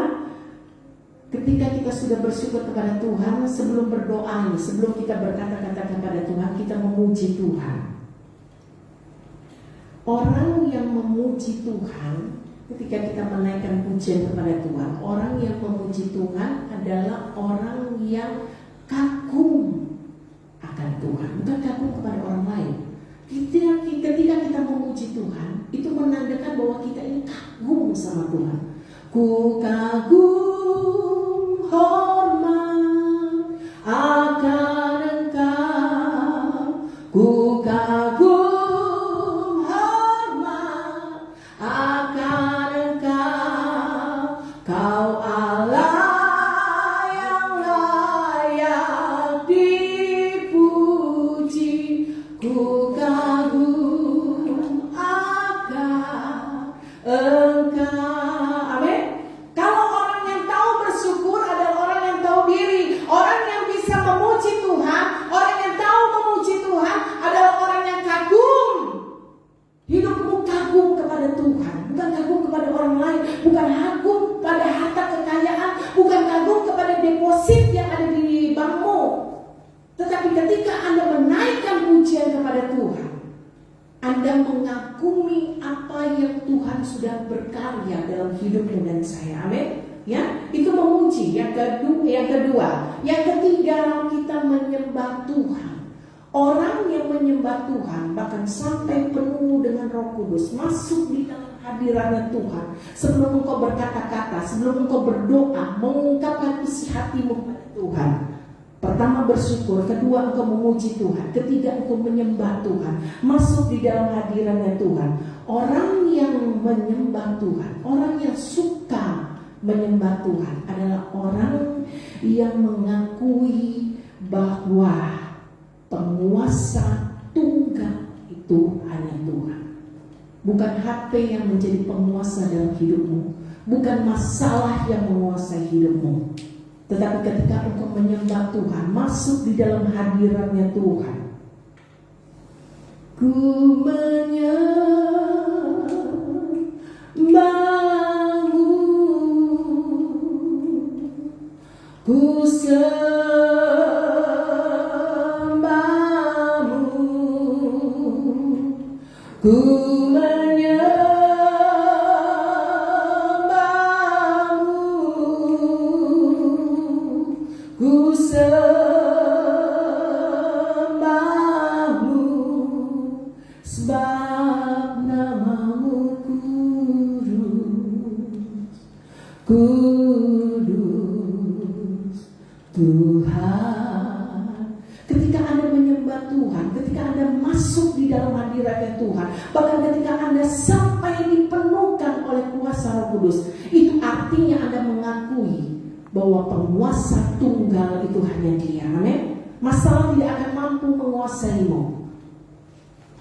ketika kita sudah bersyukur kepada Tuhan, sebelum berdoa, sebelum kita berkata-kata kepada Tuhan, kita memuji Tuhan. Orang yang memuji Tuhan, ketika kita menaikkan pujian kepada Tuhan, orang yang memuji Tuhan adalah orang yang kagum akan Tuhan, bukan kagum kepada orang lain. Ketika kita memuji Tuhan, itu menandakan bahwa kita ini kagum sama Tuhan. Ku kagum hormat akan Engkau, ku kagum hormat akan Engkau, Kau Allah yang layak dipuji. Ku kagum akan Engkau, amin. Kalau orang yang tahu bersyukur adalah orang yang tahu diri. Orang yang bisa memuji Tuhan, orang yang tahu memuji Tuhan adalah orang yang kagum. Hidupmu kagum kepada Tuhan, bukan kagum kepada orang lain, bukan kagum pada harta kekayaan, bukan kagum kepada deposit yang ada di bankmu. Tetapi ketika Anda menaikkan pujian kepada Tuhan, Anda mengagumi apa yang Tuhan sudah berkarya dalam hidupmu dan saya. Amin. Ya, itu memuji. Yang kedua, yang ketiga, kita menyembah Tuhan. Orang yang menyembah Tuhan bahkan sampai penuh dengan Roh Kudus, masuk di dalam hadiratnya Tuhan. Sebelum engkau berkata-kata, sebelum engkau berdoa, mengungkapkan isi hatimu kepada Tuhan. Pertama bersyukur, kedua engkau memuji Tuhan, ketiga engkau menyembah Tuhan, masuk di dalam hadiratnya Tuhan. Orang yang menyembah Tuhan, orang yang suka menyembah Tuhan adalah orang yang mengakui bahwa penguasa tunggal itu hanya Tuhan. Bukan HP yang menjadi penguasa dalam hidupmu, bukan masalah yang menguasai hidupmu. Tetapi ketika engkau menyembah Tuhan, masuk di dalam hadiratnya Tuhan, ku menyembahmu, ku sembahmu, ku menyembahmu, ku sembahmu, sebab namamu kudus, kudus Tuhan. Ketika Anda menyembah Tuhan, ketika Anda masuk di dalam hadiratnya Tuhan, bahkan ketika Anda sampai dipenuhkan oleh kuasa Roh Kudus, itu artinya Anda mengakui bahwa penguasa tunggal itu hanya Dia. Amin. Masalah tidak akan mampu menguasaimu,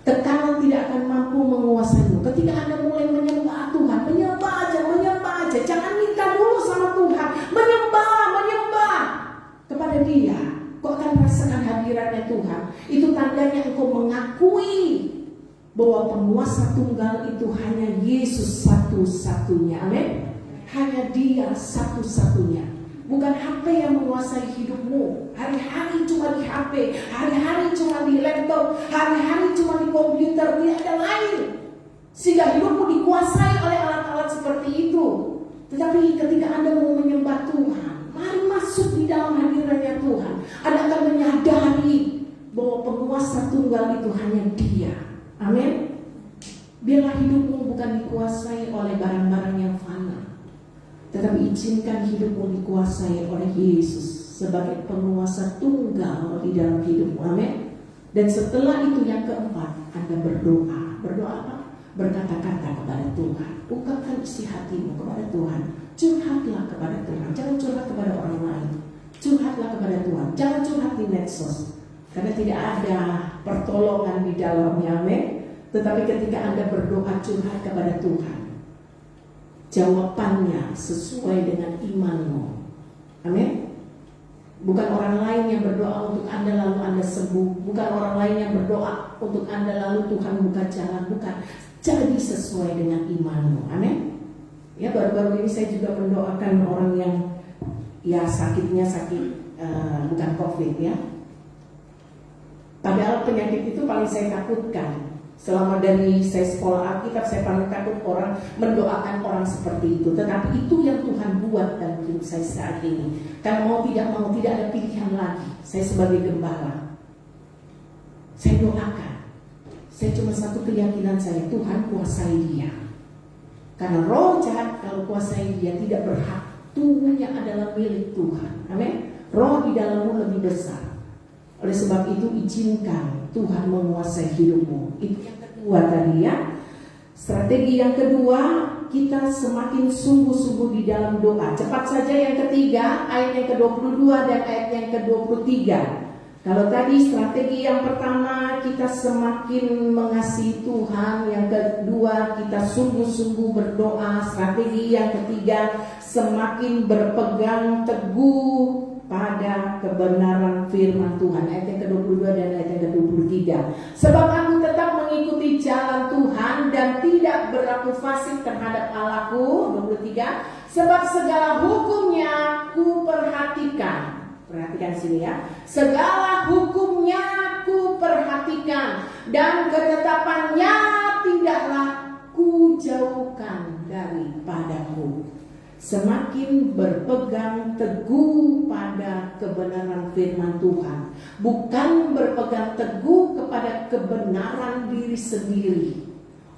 tekanan tidak akan mampu menguasaimu. Ketika Anda mulai menyembah Tuhan, menyembah aja, jangan minta dulu sama Tuhan, menyembah kepada Dia, kau akan merasakan hadiratnya Tuhan. Itu tandanya engkau mengakui bahwa penguasa tunggal itu hanya Yesus satu-satunya. Amin. Hanya Dia satu-satunya. Bukan HP yang menguasai hidupmu. Hari-hari cuma di HP, hari-hari cuma di laptop, hari-hari cuma di komputer, tidak ada lain. Sehingga hidupmu dikuasai oleh alat-alat seperti itu. Tetapi ketika Anda mau menyembah Tuhan, mari masuk di dalam hadiratnya Tuhan. Anda akan menyadari bahwa penguasa tunggal itu hanya Dia. Amin. Biarlah hidupmu bukan dikuasai oleh barang-barang yang fana, tetapi izinkan hidupmu dikuasai oleh Yesus sebagai penguasa tunggal di dalam hidupmu. Amin. Dan setelah itu yang keempat, Anda berdoa. Berdoa apa? Berkata-kata kepada Tuhan. Ungkapkan isi hatimu kepada Tuhan. Curhatlah kepada Tuhan. Jangan curhat kepada orang lain. Curhatlah kepada Tuhan. Jangan curhat di medsos, karena tidak ada pertolongan di dalamnya. Amin. Tetapi ketika Anda berdoa curhat kepada Tuhan, jawabannya sesuai dengan imanmu. Amin. Bukan orang lain yang berdoa untuk Anda lalu Anda sembuh. Bukan orang lain yang berdoa untuk Anda lalu Tuhan buka jalan. Bukan. Jadi sesuai dengan imanmu. Amin. Ya, baru-baru ini saya juga mendoakan orang yang sakitnya bukan COVID ya. Padahal penyakit itu paling saya takutkan. Selama dari saya sekolah Alkitab, saya paling takut orang mendoakan orang seperti itu. Tetapi itu yang Tuhan buat dalam hidup saya saat ini. Karena mau tidak ada pilihan lagi. Saya sebagai gembala, saya doakan. Saya cuma satu keyakinan saya, Tuhan kuasai dia. Karena roh jahat kalau kuasai dia tidak berhak. Tubuhnya adalah milik Tuhan. Amin. Roh di dalammu lebih besar. Oleh sebab itu izinkan Tuhan menguasai hidupmu. Itu yang kedua tadi ya. Strategi yang kedua, kita semakin sungguh-sungguh di dalam doa. Cepat saja yang ketiga, ayat yang ke-22 dan ayat yang ke-23. Kalau tadi strategi yang pertama kita semakin mengasihi Tuhan, yang kedua kita sungguh-sungguh berdoa, strategi yang ketiga semakin berpegang teguh pada kebenaran firman Tuhan. Ayat yang ke-22 dan ayat yang ke-23. Sebab aku tetap mengikuti jalan Tuhan dan tidak berlaku fasik terhadap Allahku. 23. Sebab segala hukumnya ku perhatikan. Perhatikan sini ya. Segala hukumnya ku perhatikan dan ketetapannya tidaklah ku jauhkan daripadaku. Semakin berpegang teguh pada kebenaran firman Tuhan, bukan berpegang teguh kepada kebenaran diri sendiri.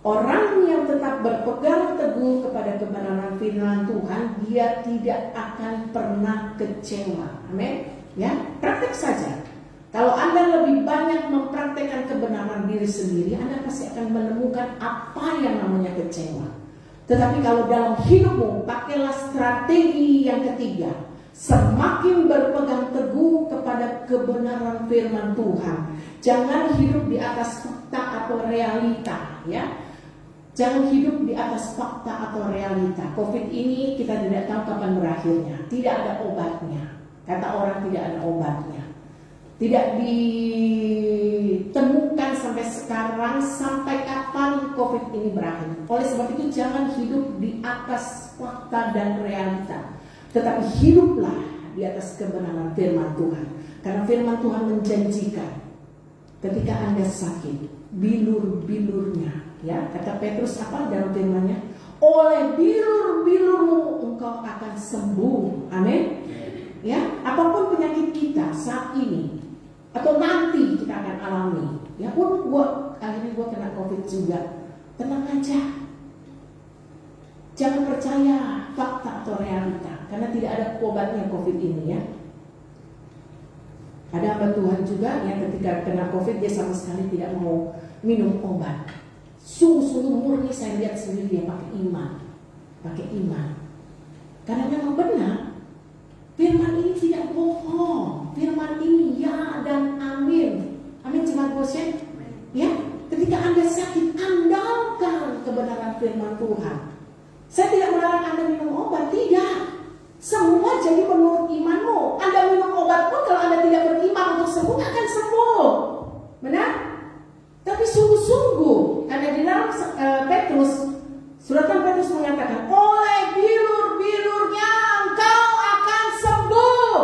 Orang yang tetap berpegang teguh kepada kebenaran firman Tuhan, dia tidak akan pernah kecewa. Amin. Ya, praktek saja. Kalau Anda lebih banyak mempraktekkan kebenaran diri sendiri, Anda pasti akan menemukan apa yang namanya kecewa. Tetapi kalau dalam hidupmu, pakailah strategi yang ketiga. Semakin berpegang teguh kepada kebenaran firman Tuhan. Jangan hidup di atas fakta atau realita, ya. Jangan hidup di atas fakta atau realita. Covid ini kita tidak tahu kapan berakhirnya. Tidak ada obatnya. Kata orang tidak ada obatnya. Tidak ditemukan sampai sekarang sampai kapan Covid ini berakhir. Oleh sebab itu jangan hidup di atas fakta dan realita. Tetapi hiduplah di atas kebenaran firman Tuhan. Karena firman Tuhan menjanjikan ketika Anda sakit, bilur-bilurnya, ya, kata Petrus apa dalam firman-Nya? Oleh bilur-bilurmu engkau akan sembuh. Amin. Ya, apapun penyakit kita saat ini atau nanti kita akan alami. Ya pun akhirnya gua kena Covid juga. Tenang aja. Jangan percaya fakta atau realita, karena tidak ada obatnya Covid ini, ya. Ada hamba Tuhan juga yang ketika kena Covid dia sama sekali tidak mau minum obat. Sungguh-sungguh murni saya lihat sendiri dia pakai iman. Karena memang benar, firman ini tidak bohong. Firman ini ya dan amin. Amin jemaat Goshen. Ya, ketika Anda sakit, andalkan kebenaran firman Tuhan. Saya tidak melarang Anda minum obat, tidak. Semua jadi menurut imanmu. Anda minum obat pun kalau Anda tidak beriman untuk sembuh akan sembuh. Benar? Tapi sungguh-sungguh, karena di dalam suratan Petrus mengatakan, oleh bilur-bilurnya engkau akan sembuh.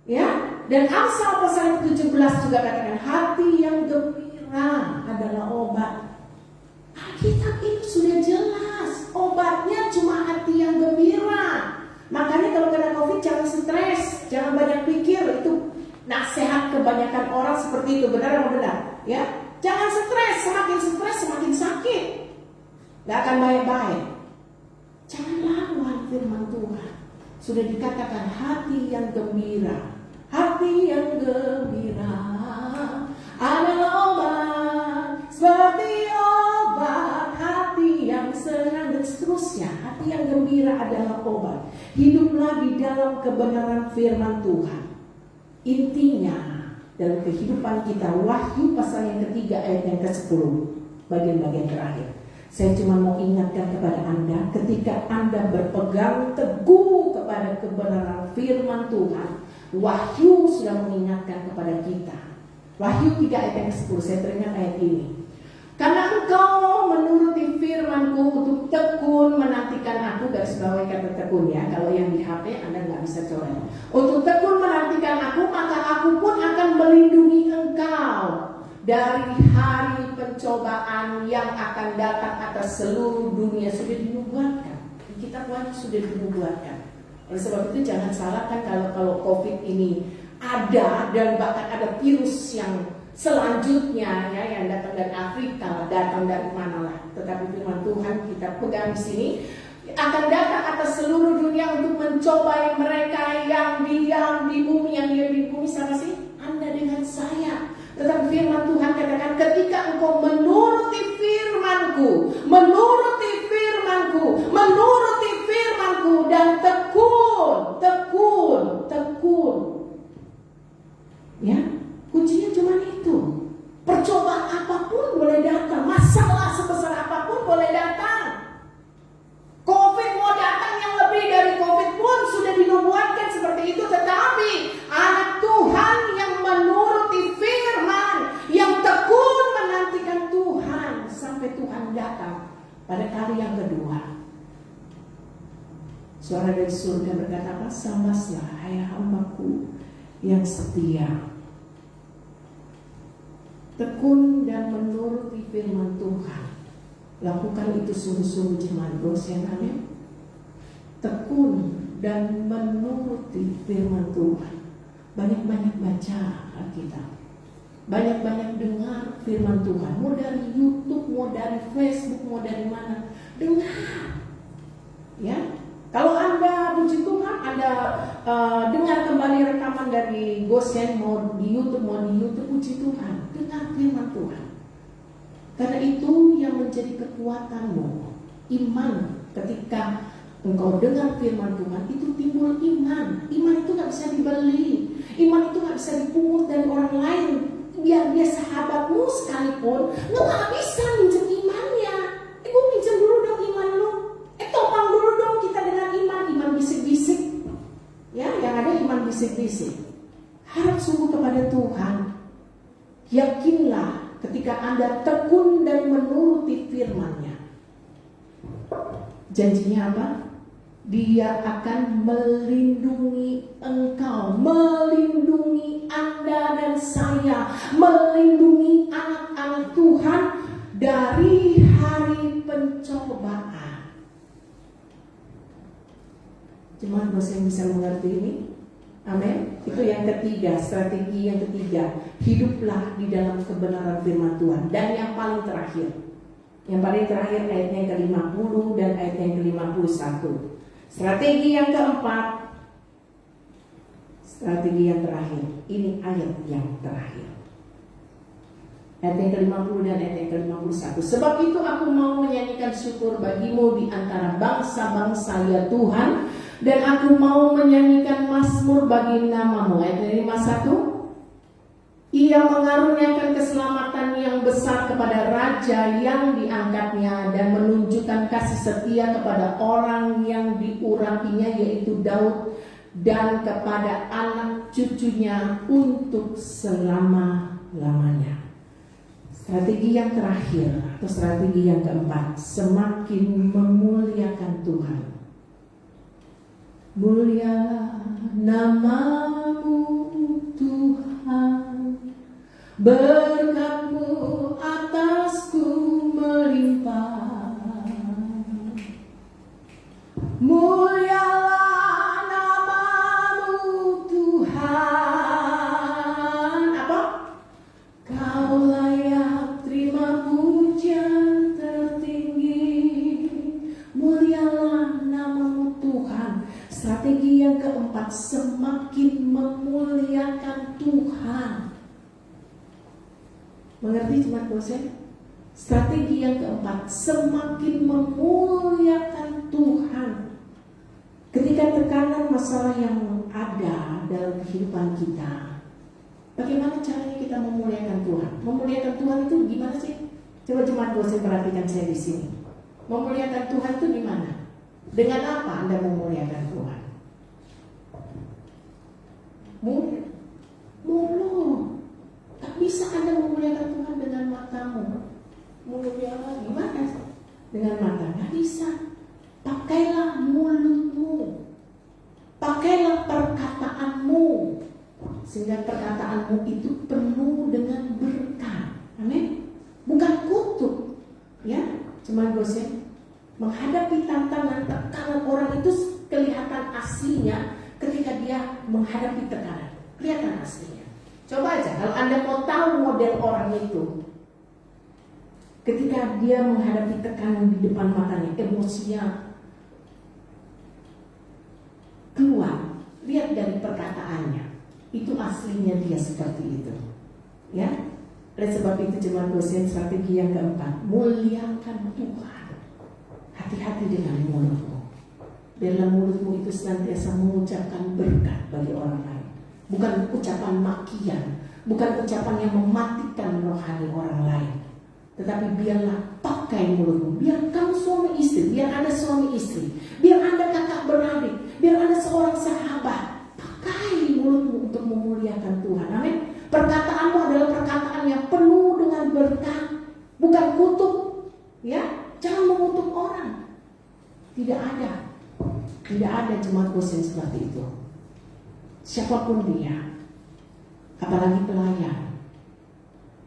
Ya, dan Amsal pasal 17 juga katakan, hati yang gembira adalah obat. Alkitab itu sudah jelas, obatnya cuma hati yang gembira. Makanya kalau kena Covid jangan stres, jangan banyak pikir. Itu nasihat kebanyakan orang seperti itu, benar atau benar? Ya, jangan stres, semakin sakit, gak akan baik-baik. Jangan lawan firman Tuhan. Sudah dikatakan hati yang gembira, hati yang gembira adalah obat, seperti obat hati yang senang, dan seterusnya. Hati yang gembira adalah obat. Hiduplah di dalam kebenaran firman Tuhan. Intinya dalam kehidupan kita, Wahyu pasal yang ketiga ayat yang ke-10, bagian-bagian terakhir. Saya cuma mau ingatkan kepada Anda, ketika Anda berpegang teguh kepada kebenaran firman Tuhan, Wahyu sudah mengingatkan kepada kita. Wahyu 3 ayat yang ke-10, saya teringat ayat ini. Karena engkau menuruti firmanku untuk tekun menantikan aku, garis bawahi kata tekun ya. Kalau yang di HP Anda nggak bisa coret. Untuk tekun menantikan aku, maka aku pun akan melindungi engkau dari hari pencobaan yang akan datang atas seluruh dunia. Sudah dinubuatkan. Kitab Wahyu sudah dinubuatkan. Oleh sebab itu jangan salahkan kalau Covid ini ada, dan bahkan ada virus yang selanjutnya, ya, yang datang dari Afrika, datang dari mana lah. Tetapi firman Tuhan kita pegang di sini akan datang atas seluruh dunia untuk mencobai mereka yang diam di bumi. Yang diam di bumi siapa sih? Anda dengan saya. Tetapi firman Tuhan katakan, ketika engkau menuruti firmanku dan tekun, ya, hari yang kedua, suara dari surga berkata apa? Sambaslah hai hambaku yang setia, tekun dan menuruti firman Tuhan. Lakukan itu sungguh-sungguh jemaat Goshen, amin. Tekun dan menuruti firman Tuhan. Banyak-banyak baca Alkitab, banyak-banyak dengar firman Tuhan. Mau dari YouTube, mau dari Facebook, mau dari mana, dengar. Ya, kalau Anda puji Tuhan, Anda dengar kembali rekaman dari Goshen, mau di YouTube, puji Tuhan, dengar firman Tuhan. Karena itu yang menjadi kekuatanmu, iman. Ketika engkau dengar firman Tuhan, itu timbul iman. Iman itu gak bisa dibeli, iman itu gak bisa dipungut dari orang lain. Biar dia sahabatmu sekalipun, lu gak bisa minjem imannya. Gue minjem dulu dong iman lu. Topang dulu dong kita dengan iman bisik-bisik. Ya, yang ada iman bisik-bisik. Harap sungguh kepada Tuhan. Yakinlah ketika Anda tekun dan menuruti firman-Nya. Janjinya apa? Dia akan melindungi engkau, melindungi Anda dan saya, melindungi anak-anak Tuhan dari hari pencobaan. Jemaat Goshen bisa mengerti ini? Amin. Itu yang ketiga, strategi yang ketiga. Hiduplah di dalam kebenaran firman Tuhan. Dan yang paling terakhir, ayatnya yang ke-50 dan ayatnya yang ke-51. Strategi yang keempat, strategi yang terakhir. Ini ayat yang terakhir, ayat yang ke-50 dan ayat yang ke-51. Sebab itu aku mau menyanyikan syukur bagimu di antara bangsa-bangsa ya Tuhan, dan aku mau menyanyikan mazmur bagi namamu. Ayat 51. Ia mengaruniakan keselamatan yang besar kepada raja yang diangkatnya, dan menunjukkan kasih setia kepada orang yang diurapinya, yaitu Daud, dan kepada anak cucunya untuk selama-lamanya. Strategi yang terakhir atau strategi yang keempat, semakin memuliakan Tuhan. Mulialah namamu Tuhan, berkat-Mu atasku melimpah. Mulialah namamu Tuhan. Apa? Kau layak terima pujian tertinggi. Mulialah namamu Tuhan. Strategi yang keempat, semakin memuliakan Tuhan. Mengerti jemaat Goshen? Strategi yang keempat, semakin memuliakan Tuhan. Ketika tekanan masalah yang ada dalam kehidupan kita, bagaimana caranya kita memuliakan Tuhan? Memuliakan Tuhan itu gimana sih? Coba jemaat Goshen perhatikan saya di sini. Memuliakan Tuhan itu gimana? Dengan apa Anda memuliakan Tuhan? Mulut. Tak bisa Anda memuliakan Tuhan dengan matamu. Mulialah gimana? Dengan mata nggak bisa. Pakailah mulutmu, pakailah perkataanmu, sehingga perkataanmu itu penuh dengan berkat. Amin. Bukan kutuk. Ya, cuma Goshen. Menghadapi tantangan, tekanan orang itu kelihatan aslinya ketika dia menghadapi tekanan. Kelihatan aslinya. Coba aja kalau Anda mau tahu model orang itu, ketika dia menghadapi tekanan di depan matanya, emosinya keluar, lihat dari perkataannya, itu aslinya dia seperti itu. Ya, oleh sebab itu jemaat Goshen, strategi yang keempat, muliakan Tuhan. Hati-hati dengan mulutmu. Biarlah mulutmu itu senantiasa mengucapkan berkat bagi orang lain. Bukan ucapan makian, bukan ucapan yang mematikan rohani orang lain. Tetapi biarlah pakai mulutmu. Biar kamu suami istri, biar Anda suami istri, biar Anda kakak beradik, biar Anda seorang sahabat, pakai mulutmu untuk memuliakan Tuhan. Amin. Perkataanmu adalah perkataan yang penuh dengan berkat, bukan kutuk. Ya, jangan mengutuk orang. Tidak ada. Tidak ada jemaat Goshen seperti itu. Siapapun dia, apalagi pelayan,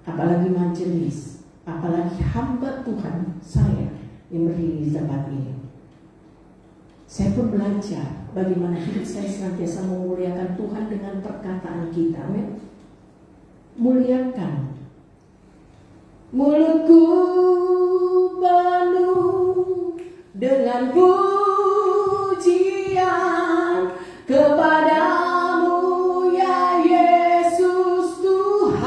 apalagi majelis, apalagi hamba Tuhan saya yang berdiri di tempat ini. Saya pun belajar bagaimana hidup saya senantiasa memuliakan Tuhan dengan perkataan kita. Amin. Muliakan. Mulutku penuh dengan pujian kepadamu ya Yesus Tuhan.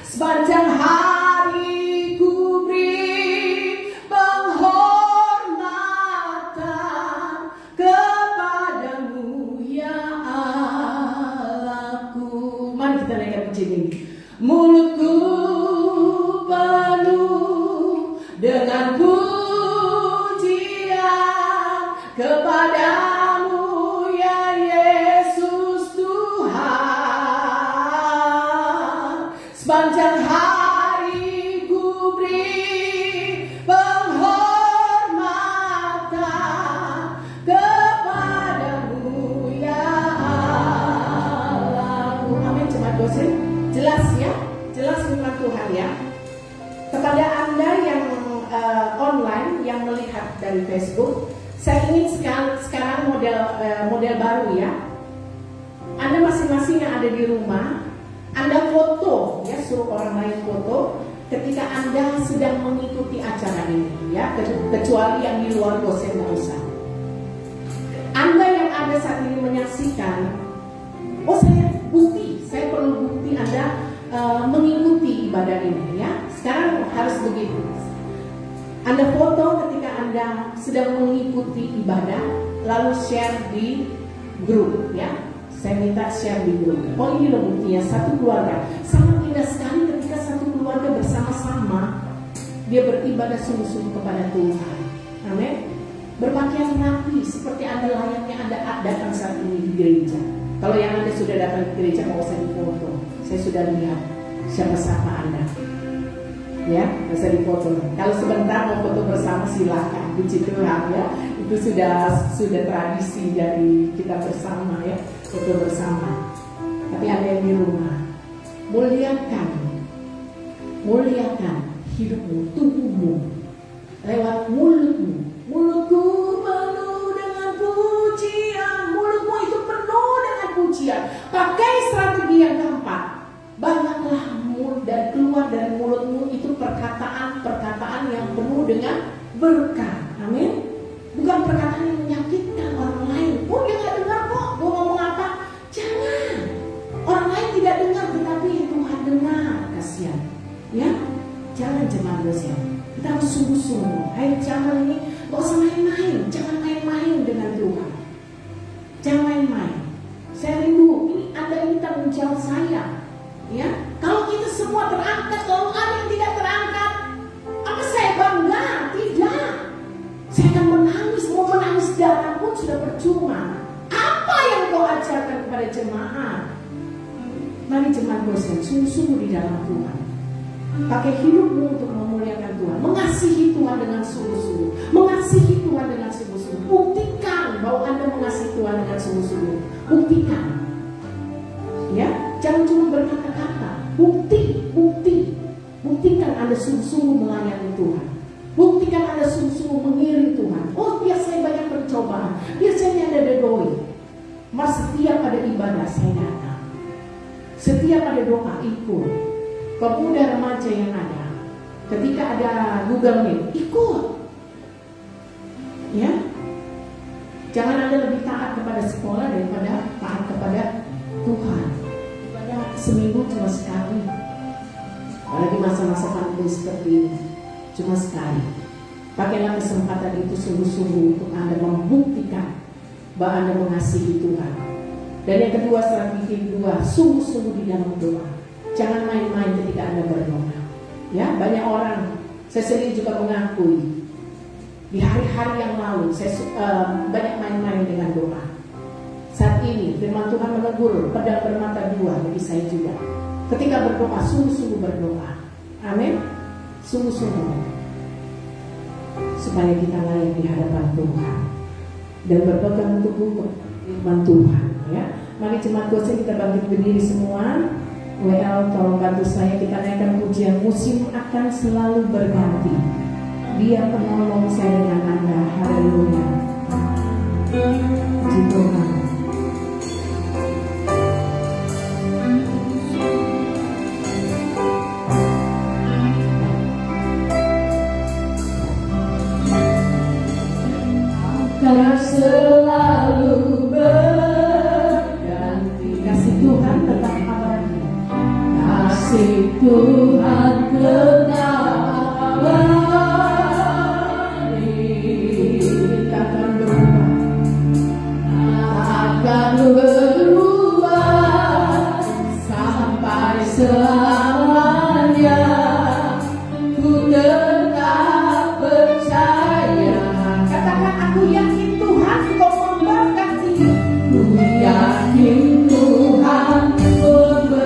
Sepanjang hari ku beri penghormatan kepadamu ya Allahku. Mari kita naikkan pujian ini. Mulutku penuh dengan pujian kepadamu ya Yesus Tuhan. Sepanjang hari ku beri penghormatan kepadamu ya Allahku. Amin. Jemaat Goshen, jelas ya, jelas firman Tuhan ya. Kepada Anda yang online yang melihat dari Facebook, saya ingin sekarang model baru ya. Anda masing-masing yang ada di rumah, Anda foto ya, suruh orang lain foto ketika Anda sedang mengikuti acara ini ya, kecuali yang di luar Goshen nggak usah. Anda yang ada saat ini menyaksikan, saya perlu bukti Anda mengikuti ibadah ini ya. Sekarang harus begitu. Anda foto ketika Anda sedang mengikuti ibadah, lalu share di grup ya. Saya minta share di grup. Oh, ini loh buktinya, satu keluarga. Sangat indah sekali ketika satu keluarga bersama-sama dia beribadah sungguh-sungguh kepada Tuhan. Amin. Berpakaian rapi seperti Anda layaknya Anda datang saat ini di gereja. Kalau yang Anda sudah datang ke gereja mau saya difoto. Saya sudah lihat siapa-siapa Anda. Ya, bisa difoto. Kalau sebentar mau foto bersama silakan. Puji Tuhan ya. Itu sudah tradisi dari kita bersama ya, foto bersama. Tapi Anda yang di rumah, muliakan hidupmu, tubuhmu lewat mulutmu. Mulutku penuh dengan pujian. Mulutmu itu penuh dengan pujian. Pakai strategi yang keempat. Banyaklah dan keluar dari mulutmu itu perkataan yang penuh dengan berkat. Amin. Bukan perkataan yang menyakitkan orang lain. Oh, dia nggak dengar kok, gue ngomong apa? Jangan. Orang lain tidak dengar, tetapi Tuhan dengar. Kasihan. Ya, jangan jemaat Goshen. Kita harus sungguh-sungguh. Hai, jangan ini, gak usah main-main. Jangan main-main dengan Tuhan. Jangan main-main. Saya rindu. Ini Anda ini tanggung jawab saya. Ya, kalau kita semua terangkat, kalau ada yang tidak terangkat, apa saya bangga? Tidak. Saya akan menangis, mau menangis darah pun sudah percuma. Apa yang kau ajarkan kepada jemaat? Mari jemaat Goshen, sungguh-sungguh di dalam Tuhan. Pakai hidupmu untuk memuliakan Tuhan, mengasihi Tuhan dengan sungguh-sungguh, mengasihi Tuhan dengan sungguh-sungguh. Buktikan bahwa Anda mengasihi Tuhan dengan sungguh-sungguh. Buktikan. Ya, jangan cuma berkata-kata. Buktikan Anda sungguh-sungguh melayani Tuhan. Buktikan Anda sungguh-sungguh mengiring Tuhan. Oh, biasanya banyak percobaan, biasanya ada doi. Mas, setiap ada ibadah saya datang. Setiap ada doa ikut. Pemuda remaja yang ada, ketika ada Google Meet, ikut. Ya, jangan Anda lebih taat kepada sekolah daripada taat kepada Tuhan. Ibadah seminggu cuma sekali. Apalagi masa-masa pandemi seperti ini, cuma sekali. Pakailah kesempatan itu sungguh-sungguh untuk Anda membuktikan bahwa Anda mengasihi Tuhan. Dan yang kedua, strategi kedua, sungguh-sungguh di dalam doa. Jangan main-main ketika Anda berdoa. Ya, banyak orang, saya sendiri juga mengakui di hari-hari yang lalu saya banyak main-main dengan doa. Saat ini firman Tuhan menegur pedang bermata dua bagi saya juga. Ketika berdoa, sungguh-sungguh berdoa. Amin. Sungguh-sungguh. supaya kita layak di hadapan Tuhan dan berpegang teguh firman Tuhan. Ya, mari jemaat kuasa kita bangkit berdiri semua. WL tolong bantu saya, kita naikkan pujian musim akan selalu berganti. Dia penolong saya dengan Anda. Haleluya. Puji Tuhan. Akan selalu berganti. Kasih Tuhan tetap abadi. Kasih Tuhan tetap abadi. Kita akan berubah. Akan berubah sampai selamanya. Ku tetap percaya. Katakan, aku yakin Tuhan kau memberkati. Ku yakin Tuhan memberkati.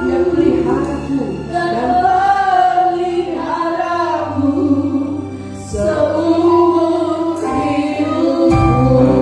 yang peliharaku dan peliharaku seumur hidupku.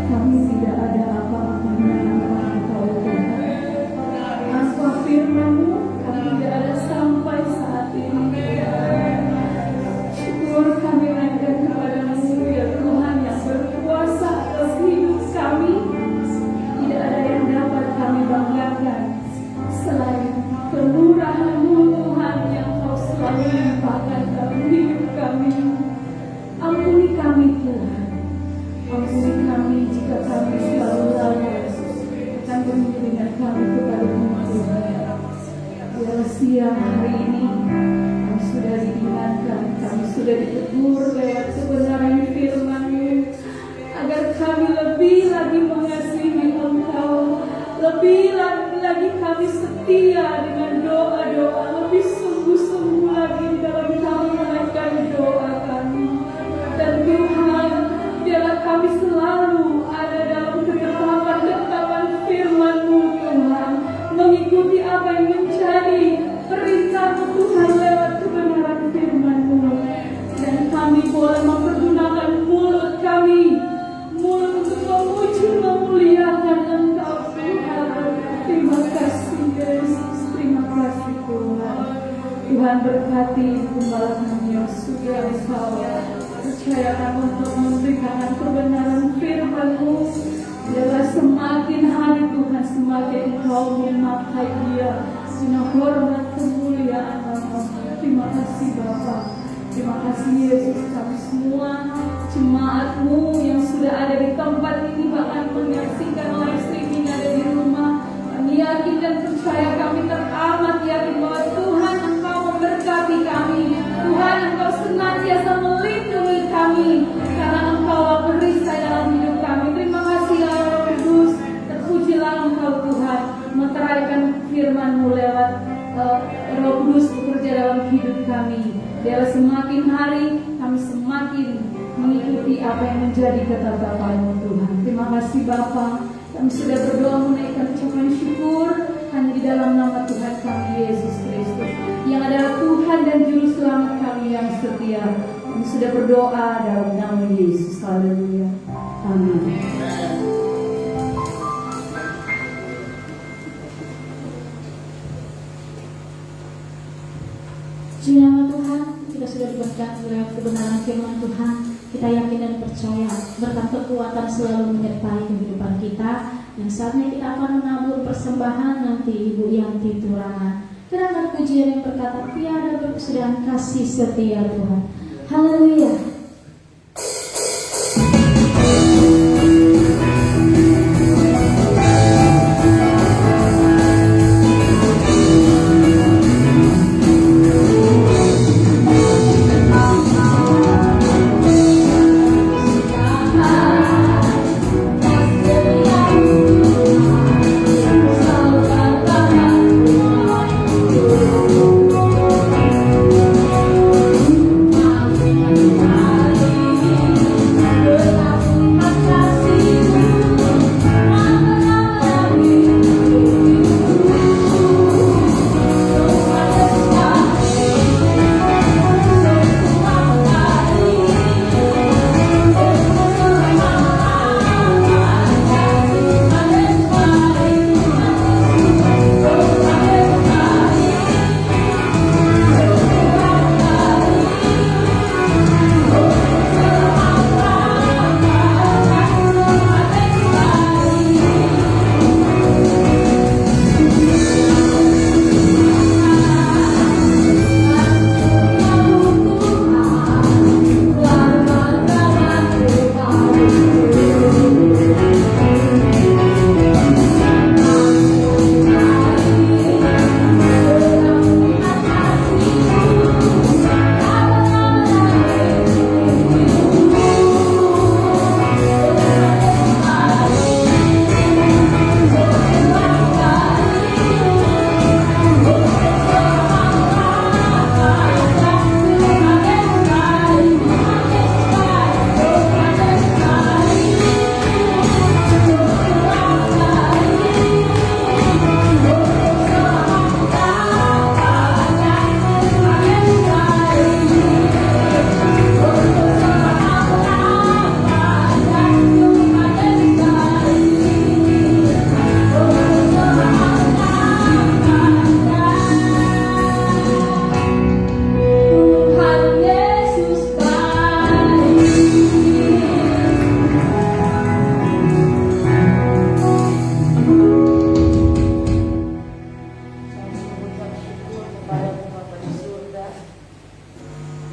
Kami tidak ada apa-apanya tanpa Engkau Tuhan. Tanpa firman-Mu kami tidak ada sampai saat ini. Syukur kami naikkan kepada-Mu ya Tuhan yang berkuasa atas hidup kami. Tidak ada yang dapat kami banggakan selain kelurahan-Mu Tuhan yang Kau selalu limpahkan dalam hidup kami. Ampuni kami Tuhan. Ampuni kami jika kami selalu lalai akan mengiringan kami kepada-Mu Tuhan. Biarlah siang hari ini kami sudah diingatkan, kami sudah ditegur lewat kebenaran firman-Mu, agar kami lebih lagi mengasihi Engkau, lebih lagi kami setia dengan doa-doa, lebih sungguh-sungguh lagi dalam kami menaikkan doa kami. Dan Tuhan, biarlah kami selalu ada dalam ketetapan-ketetapan firman-Mu Tuhan, mengikuti apa yang menjadi perintah Tuhan lewat kebenaran firman-Mu. Dan kami boleh mempergunakan mulut kami, mulut untuk memuji, memuliakan Engkau Tuhan. Terima kasih Yesus, terima kasih Tuhan. Tuhan berkati gembala kami yang sudah Engkau percayakan untuk memberikan kebenaran firman-Mu. Biarlah semakin hari Tuhan, semakin Engkau memakai dia dengan hormat kemuliaan nama. Terima kasih Bapa. Terima kasih Yesus, kami semua jemaat-Mu yang sudah ada di tempat ini, bahkan menyaksikan live streaming ada di rumah. Kami yakin dan percaya, kami teramat yakin bahwa Tuhan Engkau memberkati kami. Tuhan Engkau senantiasa melindungi kami, karena Engkau perisai dalam hidup kami. Terima kasih Allah Roh Kudus, terpujilah Engkau Tuhan, meteraikan firman-Mu lewat Roh Kudus bekerja dalam hidup kami. Biarlah semakin hari kami semakin mengikuti apa yang menjadi ketetapan-Mu Tuhan. Terima kasih Bapa. Kami sudah berdoa menaikkan ucapan syukur hanya di dalam nama Tuhan kami Yesus Kristus, yang adalah Tuhan dan Juru Selamat kami yang setia. Kami sudah berdoa dalam nama Yesus. Haleluya. Amin. Puji nama Tuhan, kita sudah diberkati oleh kebenaran firman Tuhan. Kita yakin dan percaya berkat kekuatan selalu menyertai kehidupan kita. Dan saatnya kita akan menabur persembahan nanti Ibu Yanti Turangan. Kiranya pujian yang berkata, tiada berkesudahan kasih setia Tuhan. Haleluya.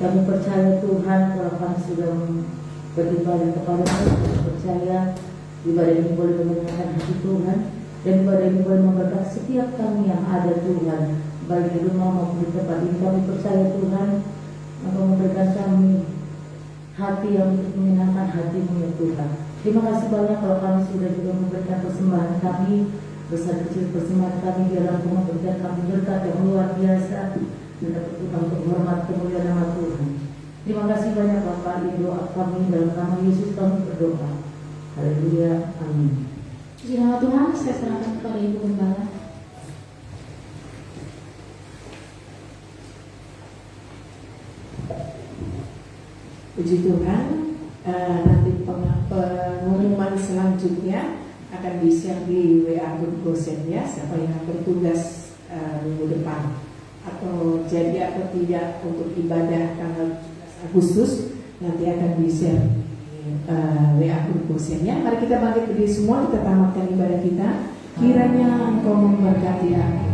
Kami percaya Tuhan kalau kami sudah beribadah kepada-Mu, kami percaya ibadah ini boleh menyenangkan hati Tuhan, dan ibadah ini boleh memberkati setiap kami yang ada Tuhan, baik di rumah maupun di tempat ini. Kami percaya Tuhan Engkau memberikan kami hati yang untuk menyenangkan hati-Mu ya Tuhan. Terima kasih banyak kalau kami sudah juga memberikan persembahan kami, besar kecil persembahan kami di dalam rumah, berikan kami berkat yang luar biasa. Tuhan untuk menghormat kemuliaan nama Tuhan. Terima kasih banyak Bapak, di doa kami dalam nama Yesus kami berdoa. Haleluya, amin. Puji nama Tuhan, saya serahkan kepada Ibu Gembala. Puji Tuhan. Nanti pengumuman selanjutnya akan di-share di WA grup Gosen ya, siapa yang bertugas minggu depan atau jadi atau tidak untuk ibadah tanggal 17 Agustus nanti akan di-share WA grup Gosen ya. Mari kita bangkit berdiri semua, kita tamatkan ibadah kita. Kiranya Engkau memberkati aku.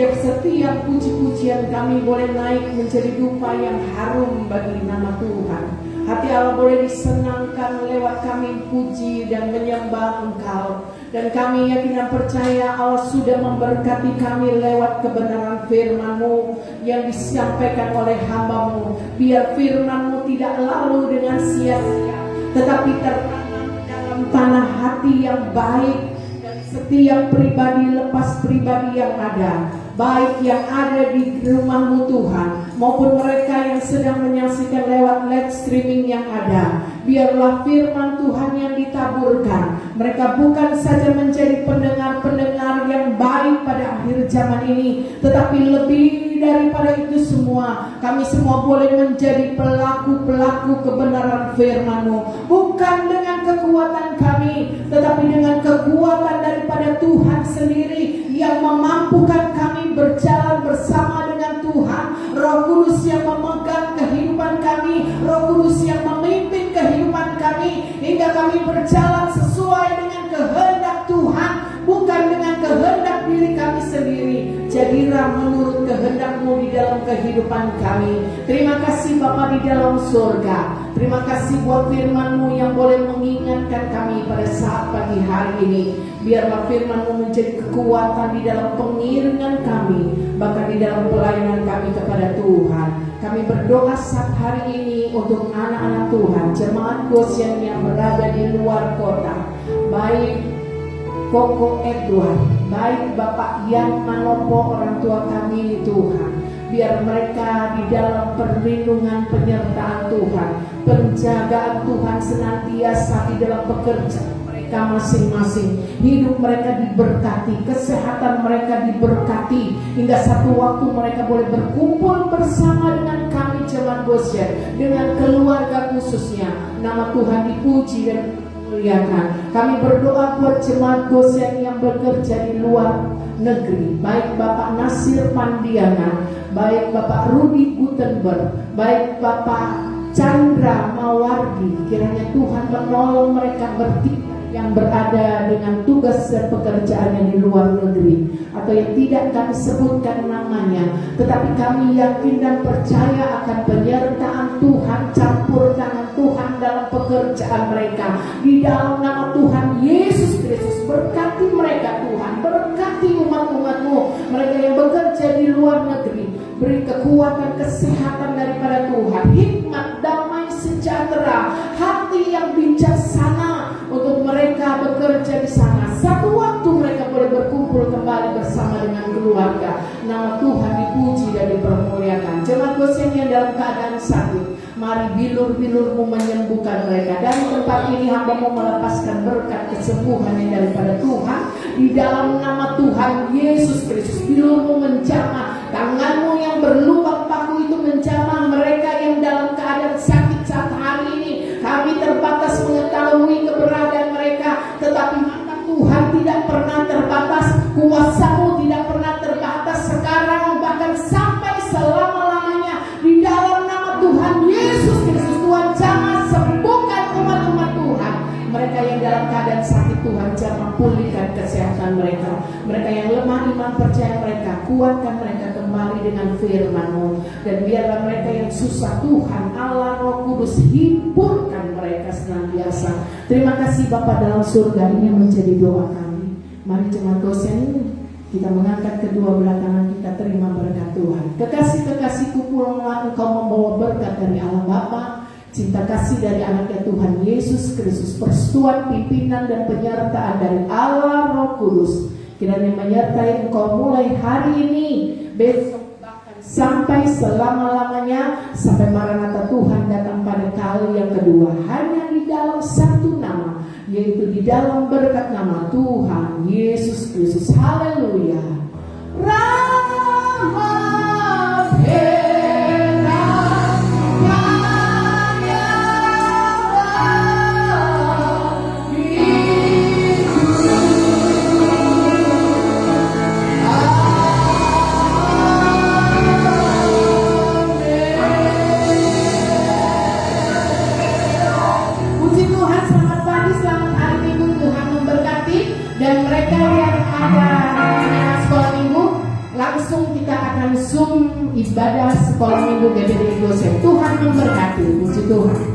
Biar setiap puji-pujian kami boleh naik menjadi dupa yang harum bagi nama Tuhan. Hati Allah boleh disenangkan lewat kami puji dan menyembah Engkau. Dan kami yakin dan percaya Allah sudah memberkati kami lewat kebenaran firman-Mu yang disampaikan oleh hamba-Mu. Biar firman-Mu tidak lalu dengan sia-sia, tetapi tertanam dalam tanah hati yang baik. Dan setiap pribadi lepas pribadi yang ada, baik yang ada di rumah-Mu Tuhan, maupun mereka yang sedang menyaksikan lewat live streaming yang ada, biarlah firman Tuhan yang ditaburkan. Mereka bukan saja menjadi pendengar-pendengar yang baik pada akhir zaman ini, tetapi lebih daripada itu semua, kami semua boleh menjadi pelaku-pelaku kebenaran firman-Mu. Bukan dengan kekuatan kami, tetapi dengan kekuatan daripada Tuhan sendiri yang memampukan kami berjalan bersama dengan Tuhan. Roh Kudus yang memegang kehidupan kami, Roh Kudus yang memimpin kehidupan kami, hingga kami berjalan sesuai dengan kehendak Tuhan, bukan dengan kehendak diri kami sendiri. Jadilah menurut kehendak-Mu di dalam kehidupan kami. Terima kasih Bapa di dalam surga. Terima kasih buat firman-Mu yang boleh mengingatkan kami pada saat pagi hari ini. Biarlah firman-Mu menjadi kekuatan di dalam pengiringan kami, bahkan di dalam pelayanan kami kepada Tuhan. Kami berdoa saat hari ini untuk anak-anak Tuhan, jemaat Goshen yang berada di luar kota, baik Koko Edward, baik Bapak Yan Manopo, orang tua kami Tuhan. Biar mereka di dalam perlindungan penyertaan Tuhan, penjagaan Tuhan senantiasa di dalam pekerjaan mereka masing-masing. Hidup mereka diberkati, kesehatan mereka diberkati, hingga satu waktu mereka boleh berkumpul bersama dengan kami jemaat Goshen, dengan keluarga khususnya. Nama Tuhan dipuji dan dimuliakan. Kami berdoa buat jemaat Goshen yang bekerja di luar negeri, baik Bapak Nasir Pandiana, baik Bapak Rudi Gutenberg, baik Bapak Chandra Mawardi. Kiranya Tuhan menolong mereka bertiga yang berada dengan tugas dan pekerjaannya di luar negeri, atau yang tidak kami sebutkan namanya, tetapi kami yakin dan percaya akan penyertaan Tuhan, campur tangan Tuhan dalam pekerjaan mereka. Di dalam nama Tuhan Yesus Kristus, berkati mereka Tuhan, berkati umat-umat-Mu, mereka yang bekerja di luar negeri. Beri kekuatan, kesehatan daripada Tuhan, hikmat, damai, sejahtera, hati yang bijaksana untuk mereka bekerja di sana. Satu waktu mereka boleh berkumpul kembali bersama dengan keluarga. Nama Tuhan dipuji dan dipermuliakan. Jemaat Goshen yang dalam keadaan sakit, mari bilur-bilur-Mu menyembuhkan mereka. Dari tempat ini hamba-Mu melepaskan berkat kesembuhan yang daripada Tuhan. Di dalam nama Tuhan Yesus Kristus, bilur-Mu menjamah, tangan-Mu yang berlubang paku itu menjamah mereka yang dalam keadaan sakit saat hari ini. Kami terbatas mengetahui keberadaan mereka, tetapi mata Tuhan tidak pernah terbatas, kuasa-Mu tidak pernah terbatas sekarang, bahkan sampai selama-lamanya. Di dalam nama Tuhan Yesus Kristus, Tuhan jamah sembuhkan umat-umat Tuhan. Mereka yang dalam keadaan sakit, Tuhan jamah pulihkan kesehatan mereka. Mereka yang lemah iman percaya mereka, kuatkan mereka kembali dengan firman-Mu. Dan biarlah mereka yang susah, Tuhan Allah Roh Kudus hiburkan mereka senantiasa. Terima kasih Bapa dalam surga, ini menjadi doa kami. Mari jemaat Goshen, kita mengangkat kedua belah tangan kita, terima berkat Tuhan. Kekasih-kekasihku, pulanglah engkau membawa berkat dari Allah Bapa, cinta kasih dari anaknya Tuhan Yesus Kristus, persetujuan, pimpinan dan penyertaan dari Allah Roh Kudus, kiranya menyertai engkau mulai hari ini, besok, bahkan sampai selama-lamanya, sampai Maranatha Tuhan datang pada kali yang kedua, hanya di dalam satu nama, yaitu di dalam berkat nama Tuhan Yesus Kristus. Haleluya. langsung kita akan Zoom ibadah sekolah minggu GBD Gosen. Tuhan memberkati, puji Tuhan.